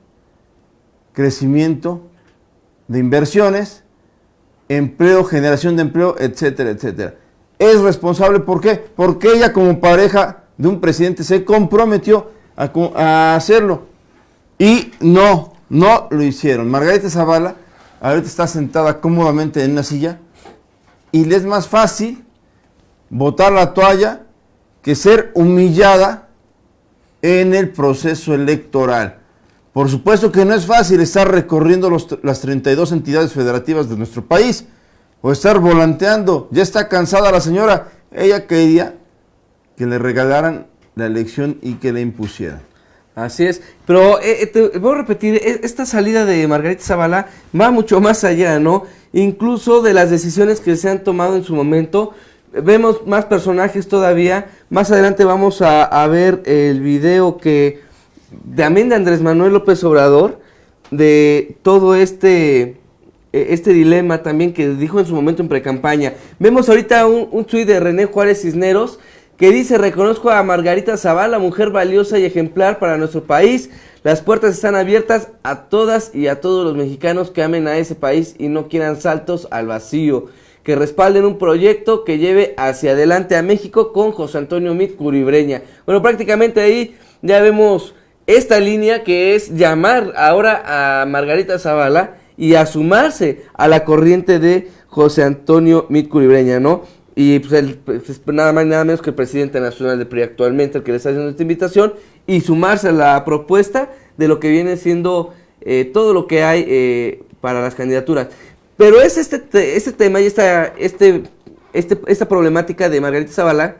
crecimiento de inversiones, empleo, generación de empleo, etcétera, etcétera. Es responsable, ¿por qué? Porque ella como pareja de un presidente se comprometió a hacerlo y no lo hicieron. Margarita Zavala ahorita está sentada cómodamente en una silla y le es más fácil botar la toalla que ser humillada en el proceso electoral. Por supuesto que no es fácil estar recorriendo las 32 entidades federativas de nuestro país o estar volanteando. Ya está cansada la señora. Ella quería que le regalaran la elección y que le impusieran.
Así es, pero te voy a repetir, esta salida de Margarita Zavala va mucho más allá, ¿no? Incluso de las decisiones que se han tomado en su momento. Vemos más personajes todavía. Más adelante vamos a ver el video también de Andrés Manuel López Obrador, de todo este dilema también que dijo en su momento en precampaña. Vemos ahorita un tuit de René Juárez Cisneros que dice: reconozco a Margarita Zavala, mujer valiosa y ejemplar para nuestro país. Las puertas están abiertas a todas y a todos los mexicanos que amen a ese país y no quieran saltos al vacío, que respalden un proyecto que lleve hacia adelante a México con José Antonio Meade Curibreña. Bueno, prácticamente ahí ya vemos esta línea que es llamar ahora a Margarita Zavala y a sumarse a la corriente de José Antonio Meade Curibreña, ¿no? Y pues él es nada más y nada menos que el presidente nacional del PRI actualmente, el que le está haciendo esta invitación, y sumarse a la propuesta de lo que viene siendo todo lo que hay para las candidaturas. Pero es este tema y esta problemática de Margarita Zavala,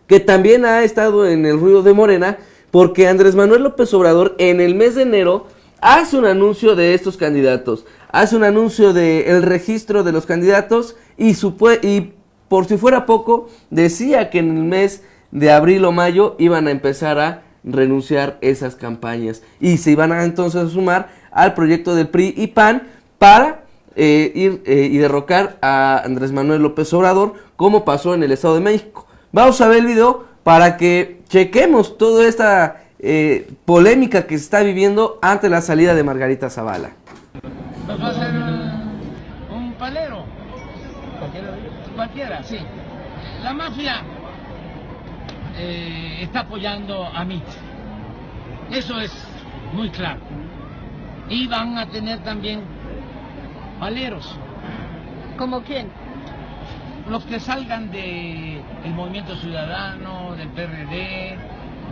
que también ha estado en el ruido de Morena, porque Andrés Manuel López Obrador en el mes de enero hace un anuncio de estos candidatos, hace un anuncio del registro de los candidatos y por si fuera poco, decía que en el mes de abril o mayo iban a empezar a renunciar esas campañas y se iban a entonces a sumar al proyecto del PRI y PAN para ir y derrocar a Andrés Manuel López Obrador, como pasó en el Estado de México. Vamos a ver el video para que chequemos toda esta polémica que se está viviendo ante la salida de Margarita Zavala.
Pues va a ser un palero. Cualquiera, sí. La mafia está apoyando a Meade. Eso es muy claro. Y van a tener también paleros.
¿Como quién?
Los que salgan del Movimiento Ciudadano, del PRD,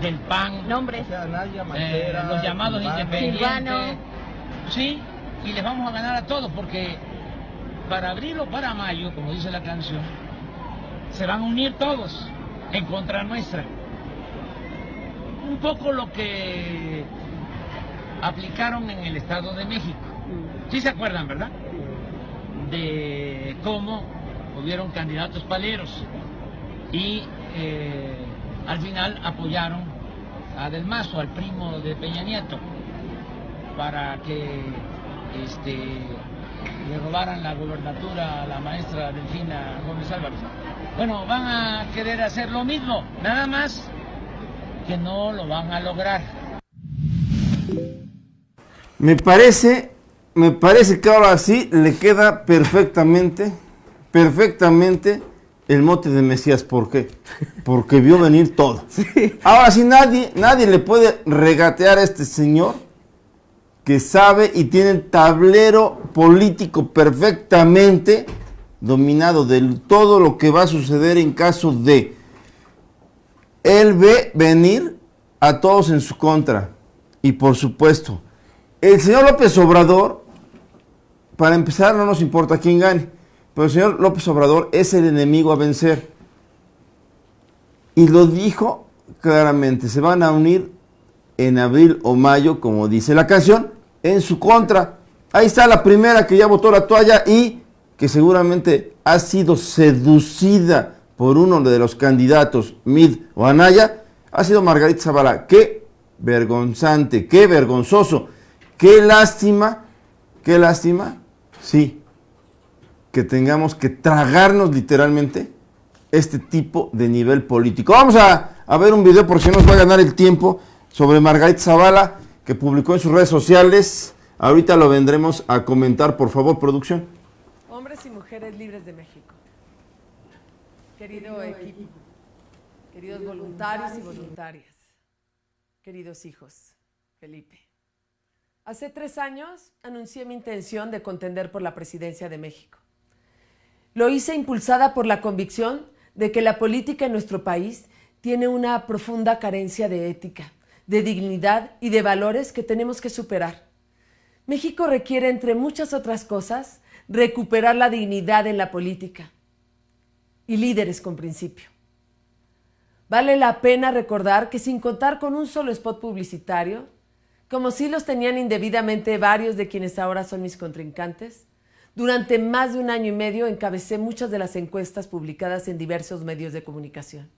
del PAN.
Nombres.
Los llamados independientes.
Silvano.
Sí, y les vamos a ganar a todos porque para abril o para mayo, como dice la canción, se van a unir todos en contra nuestra. Un poco lo que aplicaron en el Estado de México. ¿Sí se acuerdan, verdad? De cómo hubieron candidatos paleros y al final apoyaron a Del Mazo, al primo de Peña Nieto, para que le robaran la gobernatura a la maestra Delfina Gómez Álvarez. Bueno, van a querer hacer lo mismo, nada más que no lo van a lograr.
Me parece que ahora sí le queda perfectamente el mote de Mesías. ¿Por qué? Porque vio venir todo. Sí. Ahora sí nadie le puede regatear a este señor que sabe y tiene el tablero político perfectamente dominado de todo lo que va a suceder en caso de. Él ve venir a todos en su contra. Y por supuesto, el señor López Obrador, para empezar, no nos importa quién gane, pero el señor López Obrador es el enemigo a vencer. Y lo dijo claramente, se van a unir en abril o mayo, como dice la canción, en su contra. Ahí está la primera que ya botó la toalla y que seguramente ha sido seducida por uno de los candidatos, Mid o Anaya, ha sido Margarita Zavala. Qué vergonzante, qué vergonzoso, qué lástima, sí, que tengamos que tragarnos literalmente este tipo de nivel político. Vamos a ver un video, porque si no nos va a ganar el tiempo, sobre Margarita Zavala, que publicó en sus redes sociales. Ahorita lo vendremos a comentar, por favor, producción.
Hombres y mujeres libres de México. Querido equipo, queridos voluntarios y voluntarias, queridos hijos, Felipe. Hace 3 años anuncié mi intención de contender por la presidencia de México. Lo hice impulsada por la convicción de que la política en nuestro país tiene una profunda carencia de ética, de dignidad y de valores que tenemos que superar. México requiere, entre muchas otras cosas, recuperar la dignidad en la política y líderes con principio. Vale la pena recordar que sin contar con un solo spot publicitario, como si los tenían indebidamente varios de quienes ahora son mis contrincantes, durante más de 1 año y medio encabecé muchas de las encuestas publicadas en diversos medios de comunicación.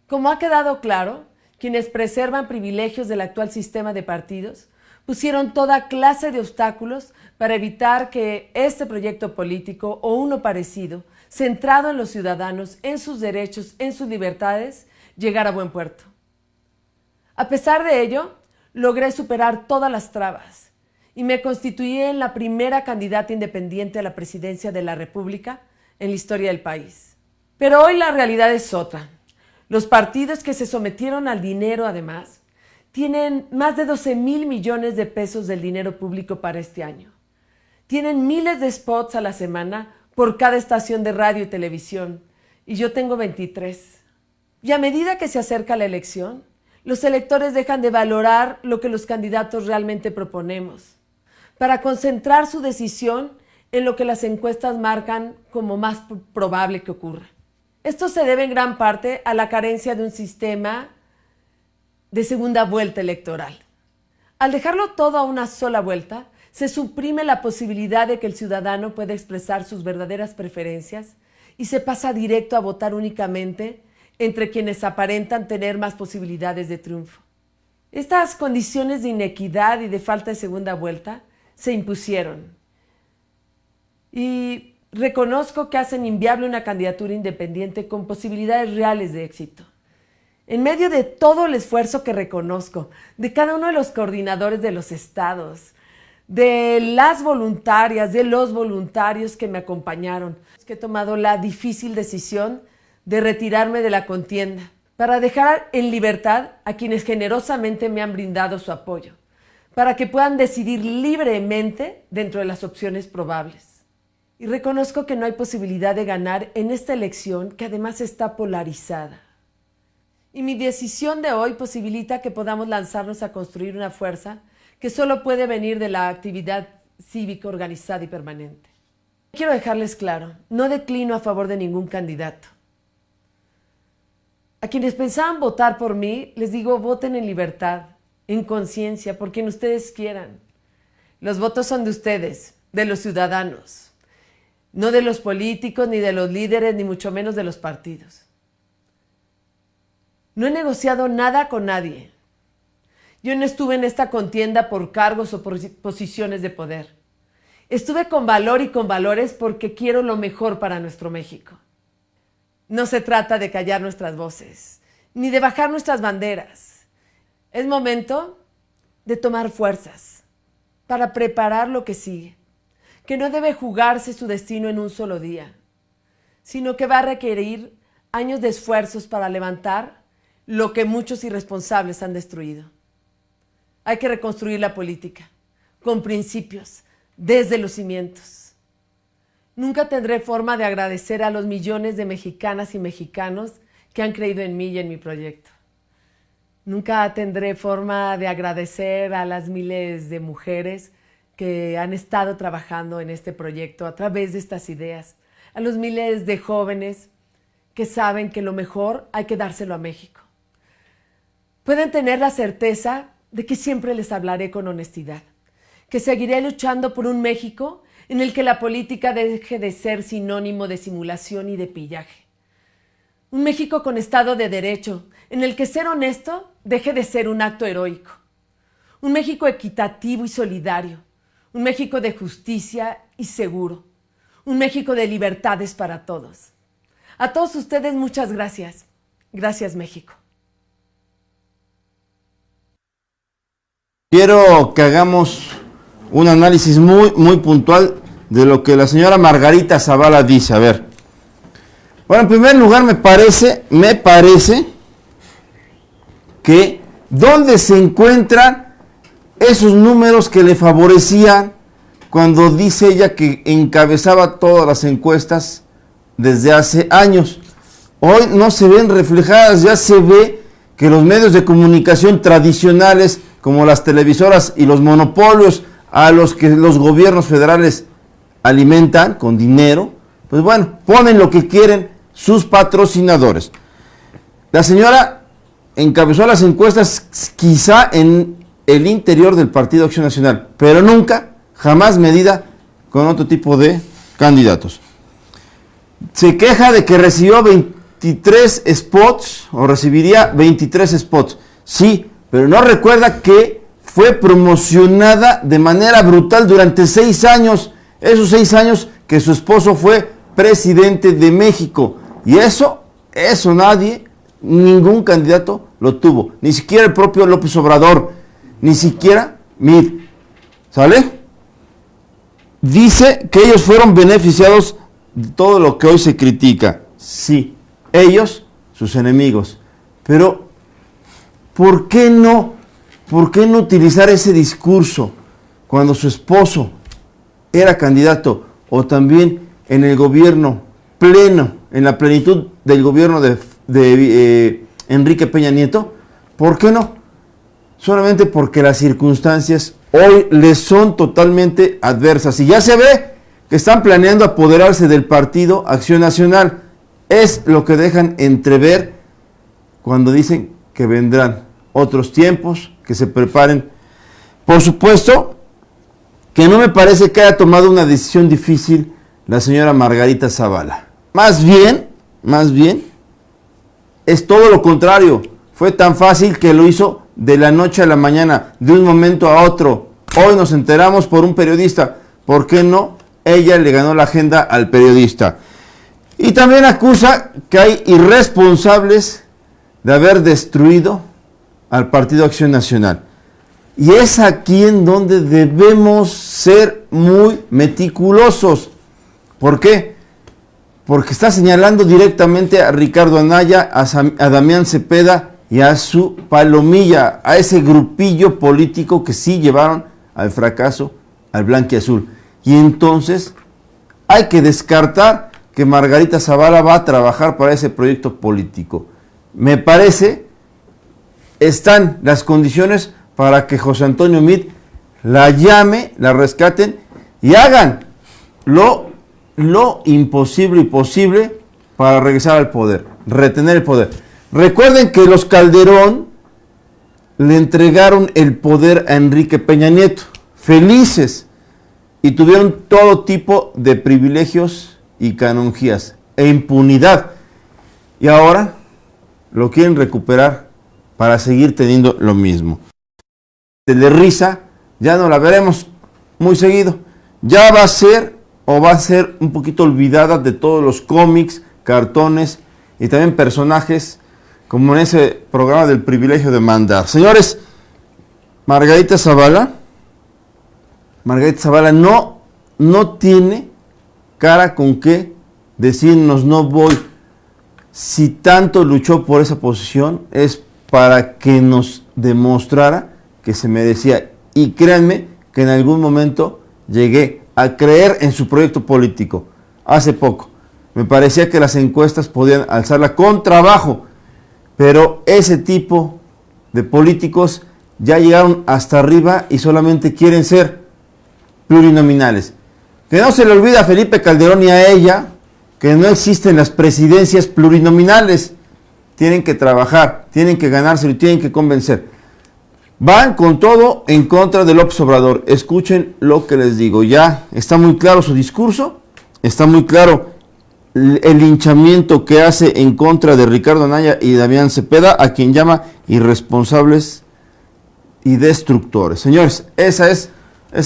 Como ha quedado claro, quienes preservan privilegios del actual sistema de partidos pusieron toda clase de obstáculos para evitar que este proyecto político o uno parecido, centrado en los ciudadanos, en sus derechos, en sus libertades, llegara a buen puerto. A pesar de ello, logré superar todas las trabas y me constituí en la primera candidata independiente a la presidencia de la República en la historia del país. Pero hoy la realidad es otra. Los partidos que se sometieron al dinero, además, tienen más de 12,000 millones de pesos del dinero público para este año. Tienen miles de spots a la semana por cada estación de radio y televisión, y yo tengo 23. Y a medida que se acerca la elección, los electores dejan de valorar lo que los candidatos realmente proponemos, para concentrar su decisión en lo que las encuestas marcan como más probable que ocurra. Esto se debe en gran parte a la carencia de un sistema de segunda vuelta electoral. Al dejarlo todo a una sola vuelta, se suprime la posibilidad de que el ciudadano pueda expresar sus verdaderas preferencias y se pasa directo a votar únicamente entre quienes aparentan tener más posibilidades de triunfo. Estas condiciones de inequidad y de falta de segunda vuelta se impusieron y reconozco que hacen inviable una candidatura independiente con posibilidades reales de éxito. En medio de todo el esfuerzo que reconozco de cada uno de los coordinadores de los estados, de las voluntarias, de los voluntarios que me acompañaron, que he tomado la difícil decisión de retirarme de la contienda para dejar en libertad a quienes generosamente me han brindado su apoyo, para que puedan decidir libremente dentro de las opciones probables. Y reconozco que no hay posibilidad de ganar en esta elección que además está polarizada. Y mi decisión de hoy posibilita que podamos lanzarnos a construir una fuerza que solo puede venir de la actividad cívica organizada y permanente. Quiero dejarles claro, no declino a favor de ningún candidato. A quienes pensaban votar por mí, les digo, voten en libertad, en conciencia, por quien ustedes quieran. Los votos son de ustedes, de los ciudadanos, no de los políticos, ni de los líderes, ni mucho menos de los partidos. No he negociado nada con nadie. Yo no estuve en esta contienda por cargos o por posiciones de poder. Estuve con valor y con valores porque quiero lo mejor para nuestro México. No se trata de callar nuestras voces, ni de bajar nuestras banderas. Es momento de tomar fuerzas para preparar lo que sigue, que no debe jugarse su destino en un solo día, sino que va a requerir años de esfuerzos para levantar lo que muchos irresponsables han destruido. Hay que reconstruir la política, con principios, desde los cimientos. Nunca tendré forma de agradecer a los millones de mexicanas y mexicanos que han creído en mí y en mi proyecto. Nunca tendré forma de agradecer a las miles de mujeres que han estado trabajando en este proyecto a través de estas ideas, a los miles de jóvenes que saben que lo mejor hay que dárselo a México. pueden tener la certeza de que siempre les hablaré con honestidad, que seguiré luchando por un México en el que la política deje de ser sinónimo de simulación y de pillaje. Un México con Estado de Derecho, en el que ser honesto deje de ser un acto heroico. Un México equitativo y solidario. Un México de justicia y seguro. Un México de libertades para todos. A todos ustedes, muchas gracias. Gracias, México.
Quiero que hagamos un análisis muy puntual de lo que la señora Margarita Zavala dice. A ver. Bueno, en primer lugar, me parece que ¿dónde se encuentran esos números que le favorecían cuando dice ella que encabezaba todas las encuestas desde hace años? Hoy no se ven reflejadas, ya se ve que los medios de comunicación tradicionales, como las televisoras y los monopolios a los que los gobiernos federales alimentan con dinero, pues bueno, ponen lo que quieren sus patrocinadores. La señora encabezó las encuestas quizá en el interior del Partido Acción Nacional, pero nunca, jamás medida con otro tipo de candidatos. Se queja de que recibió 23 spots, o recibiría 23 spots. Sí, pero no recuerda que fue promocionada de manera brutal durante 6 años, esos 6 años que su esposo fue presidente de México. Y eso nadie, ningún candidato lo tuvo, ni siquiera el propio López Obrador, ni siquiera Mid, ¿sale? Dice que ellos fueron beneficiados de todo lo que hoy se critica. Sí, ellos, sus enemigos. Pero, ¿por qué no utilizar ese discurso cuando su esposo era candidato o también en el gobierno pleno, en la plenitud del gobierno de Enrique Peña Nieto? ¿Por qué no? Solamente porque las circunstancias hoy les son totalmente adversas y ya se ve que están planeando apoderarse del Partido Acción Nacional. Es lo que dejan entrever cuando dicen que vendrán otros tiempos, que se preparen. Por supuesto que no me parece que haya tomado una decisión difícil la señora Margarita Zavala. Más bien, es todo lo contrario. Fue tan fácil que lo hizo de la noche a la mañana, de un momento a otro. Hoy nos enteramos por un periodista. ¿Por qué no? Ella le ganó la agenda al periodista. Y también acusa que hay irresponsables de haber destruido al Partido Acción Nacional. Y es aquí en donde debemos ser muy meticulosos. ¿Por qué? Porque está señalando directamente a Ricardo Anaya, a Damián Cepeda y a su palomilla, a ese grupillo político que sí llevaron al fracaso al blanquiazul. Y entonces hay que descartar que Margarita Zavala va a trabajar para ese proyecto político. Me parece, están las condiciones para que José Antonio Meade la llame, la rescaten y hagan lo imposible y posible para regresar al poder, retener el poder. Recuerden que los Calderón le entregaron el poder a Enrique Peña Nieto, felices, y tuvieron todo tipo de privilegios y canonjías e impunidad. Y ahora lo quieren recuperar para seguir teniendo lo mismo. De risa ya no la veremos muy seguido. Ya va a ser un poquito olvidada de todos los cómics, cartones y también personajes como en ese programa del privilegio de mandar. Señores, Margarita Zavala no tiene cara con qué decirnos no voy. Si tanto luchó por esa posición es para que nos demostrara que se merecía. Y créanme que en algún momento llegué a creer en su proyecto político. Hace poco me parecía que las encuestas podían alzarla con trabajo, pero ese tipo de políticos ya llegaron hasta arriba y solamente quieren ser plurinominales. Que no se le olvide a Felipe Calderón y a ella que no existen las presidencias plurinominales. tienen que trabajar, tienen que ganárselo y tienen que convencer. Van con todo en contra de López Obrador. Escuchen lo que les digo. Ya está muy claro su discurso, está muy claro el linchamiento que hace en contra de Ricardo Anaya y Damián Cepeda, a quien llama irresponsables y destructores. Señores, esa es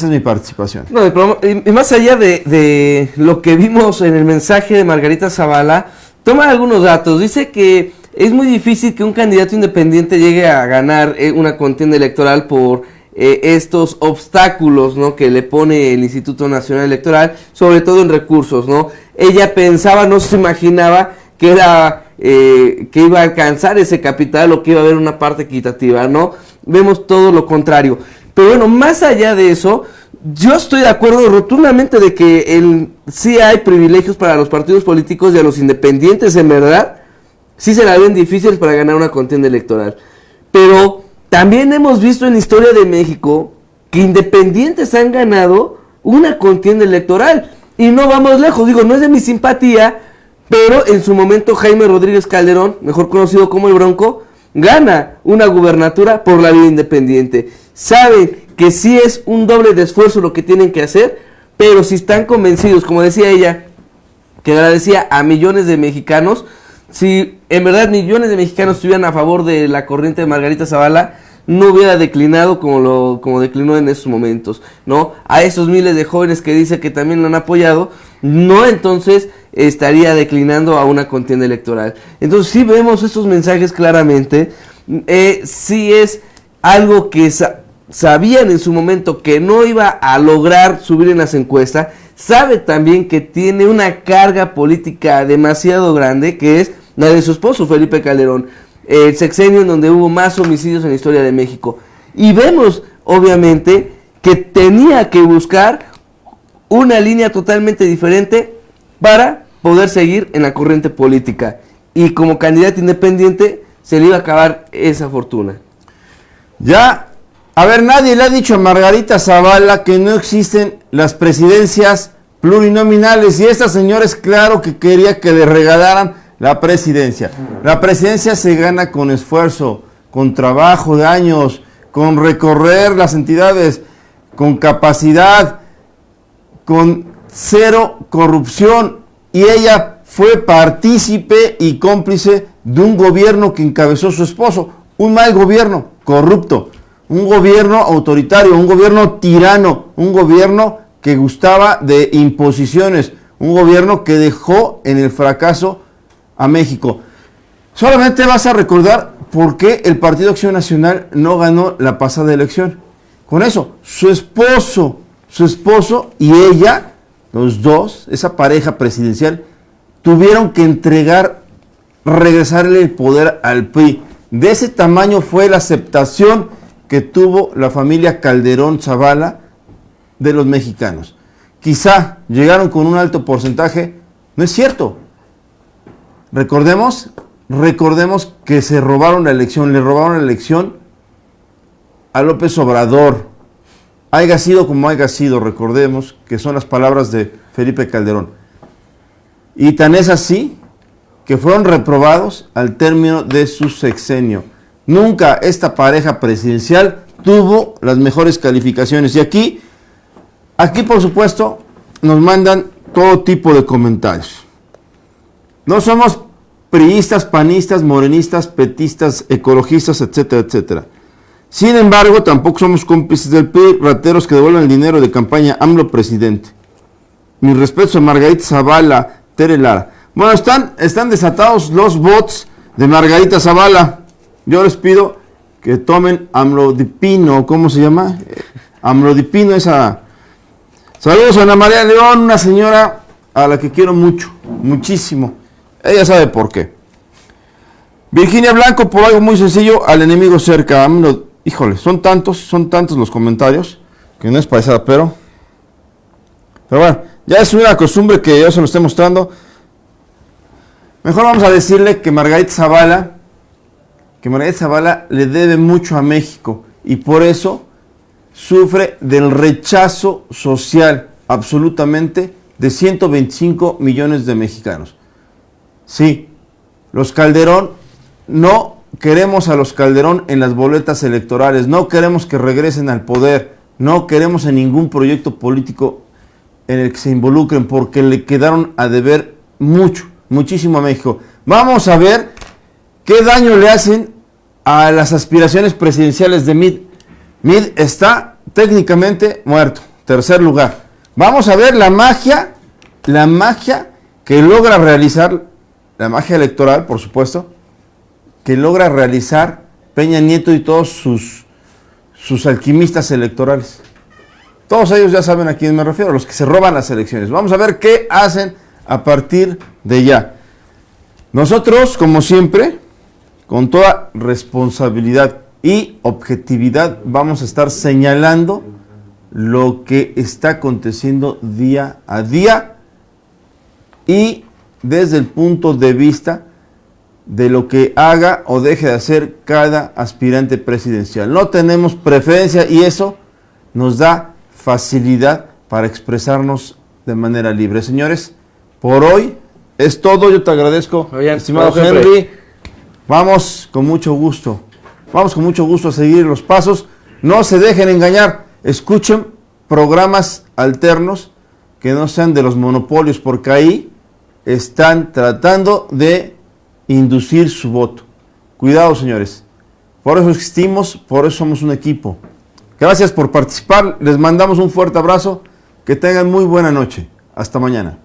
mi participación.
No, y más allá de lo que vimos en el mensaje de Margarita Zavala, toma algunos datos. Dice que es muy difícil que un candidato independiente llegue a ganar una contienda electoral por estos obstáculos, ¿no?, que le pone el Instituto Nacional Electoral, sobre todo en recursos, ¿no? Ella pensaba, no se imaginaba que iba a alcanzar ese capital o que iba a haber una parte equitativa, ¿no? Vemos todo lo contrario. Pero bueno, más allá de eso, yo estoy de acuerdo rotundamente de que sí hay privilegios para los partidos políticos y a los independientes, en verdad, sí se la ven difíciles para ganar una contienda electoral. Pero también hemos visto en la historia de México que independientes han ganado una contienda electoral. Y no vamos lejos, digo, no es de mi simpatía, pero en su momento Jaime Rodríguez Calderón, mejor conocido como el Bronco, gana una gubernatura por la vía independiente. Saben que sí es un doble de esfuerzo lo que tienen que hacer, pero si están convencidos, como decía ella, que agradecía a millones de mexicanos, si en verdad millones de mexicanos estuvieran a favor de la corriente de Margarita Zavala, no hubiera declinado como declinó en esos momentos, ¿no? A esos miles de jóvenes que dice que también lo han apoyado, no, entonces estaría declinando a una contienda electoral. Entonces sí vemos estos mensajes claramente, sí es algo que sabían en su momento que no iba a lograr subir en las encuestas, sabe también que tiene una carga política demasiado grande, que es la de su esposo Felipe Calderón, el sexenio en donde hubo más homicidios en la historia de México. Y vemos, obviamente, que tenía que buscar una línea totalmente diferente para poder seguir en la corriente política. Y como candidato independiente, se le iba a acabar esa fortuna.
Ya, a ver, nadie le ha dicho a Margarita Zavala que no existen las presidencias plurinominales. Y esta señora es claro que quería que le regalaran la presidencia. La presidencia se gana con esfuerzo, con trabajo de años, con recorrer las entidades, con capacidad, con cero corrupción. Y ella fue partícipe y cómplice de un gobierno que encabezó su esposo. Un mal gobierno, corrupto. Un gobierno autoritario, un gobierno tirano, un gobierno que gustaba de imposiciones, un gobierno que dejó en el fracaso a México. Solamente vas a recordar por qué el Partido Acción Nacional no ganó la pasada elección. Con eso, su esposo y ella, los dos, esa pareja presidencial, tuvieron que regresarle el poder al PRI. De ese tamaño fue la aceptación que tuvo la familia Calderón Zavala de los mexicanos. Quizá llegaron con un alto porcentaje, no es cierto. Recordemos que se robaron la elección, le robaron la elección a López Obrador. Haya sido como haya sido, recordemos que son las palabras de Felipe Calderón. Y tan es así que fueron reprobados al término de su sexenio. Nunca esta pareja presidencial tuvo las mejores calificaciones. Y aquí por supuesto, nos mandan todo tipo de comentarios. No somos priistas, panistas, morenistas, petistas, ecologistas, etcétera, etcétera. Sin embargo, tampoco somos cómplices del PRI, rateros que devuelven el dinero de campaña AMLO presidente. Mis respetos a Margarita Zavala, Tere Lara. Bueno, están desatados los bots de Margarita Zavala. Yo les pido que tomen amlodipino, ¿cómo se llama? Amlodipino, esa. Saludos a Ana María León, una señora a la que quiero mucho, muchísimo. Ella sabe por qué. Virginia Blanco, por algo muy sencillo, al enemigo cerca. Híjole, son tantos los comentarios que no es paisada, pero bueno, ya es una costumbre que yo se lo esté mostrando. Mejor vamos a decirle que Margarita Zavala le debe mucho a México y por eso sufre del rechazo social absolutamente de 125 millones de mexicanos. Sí, los Calderón no queremos a los Calderón en las boletas electorales, no queremos que regresen al poder, no queremos en ningún proyecto político en el que se involucren, porque le quedaron a deber muchísimo a México. Vamos a ver qué daño le hacen a las aspiraciones presidenciales de Mid. Mid está técnicamente muerto, tercer lugar. Vamos a ver la magia que logra realizar, la magia electoral, por supuesto, que logra realizar Peña Nieto y todos sus alquimistas electorales. Todos ellos ya saben a quién me refiero, los que se roban las elecciones. Vamos a ver qué hacen a partir de ya. Nosotros, como siempre, con toda responsabilidad y objetividad, vamos a estar señalando lo que está aconteciendo día a día y desde el punto de vista de lo que haga o deje de hacer cada aspirante presidencial. No tenemos preferencia y eso nos da facilidad para expresarnos de manera libre. Señores, por hoy es todo. Yo te agradezco, estimado Henry. Vamos con mucho gusto a seguir los pasos. No se dejen engañar. Escuchen programas alternos que no sean de los monopolios, porque ahí están tratando de inducir su voto. Cuidado, señores. Por eso existimos, por eso somos un equipo. Gracias por participar. Les mandamos un fuerte abrazo. Que tengan muy buena noche. Hasta mañana.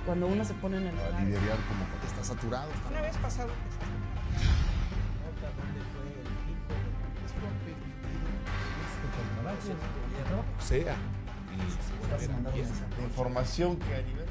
Cuando uno se pone en el lugar.
Liderar como que está saturado.
Una vez pasado.
Sea. Y de información que a nivel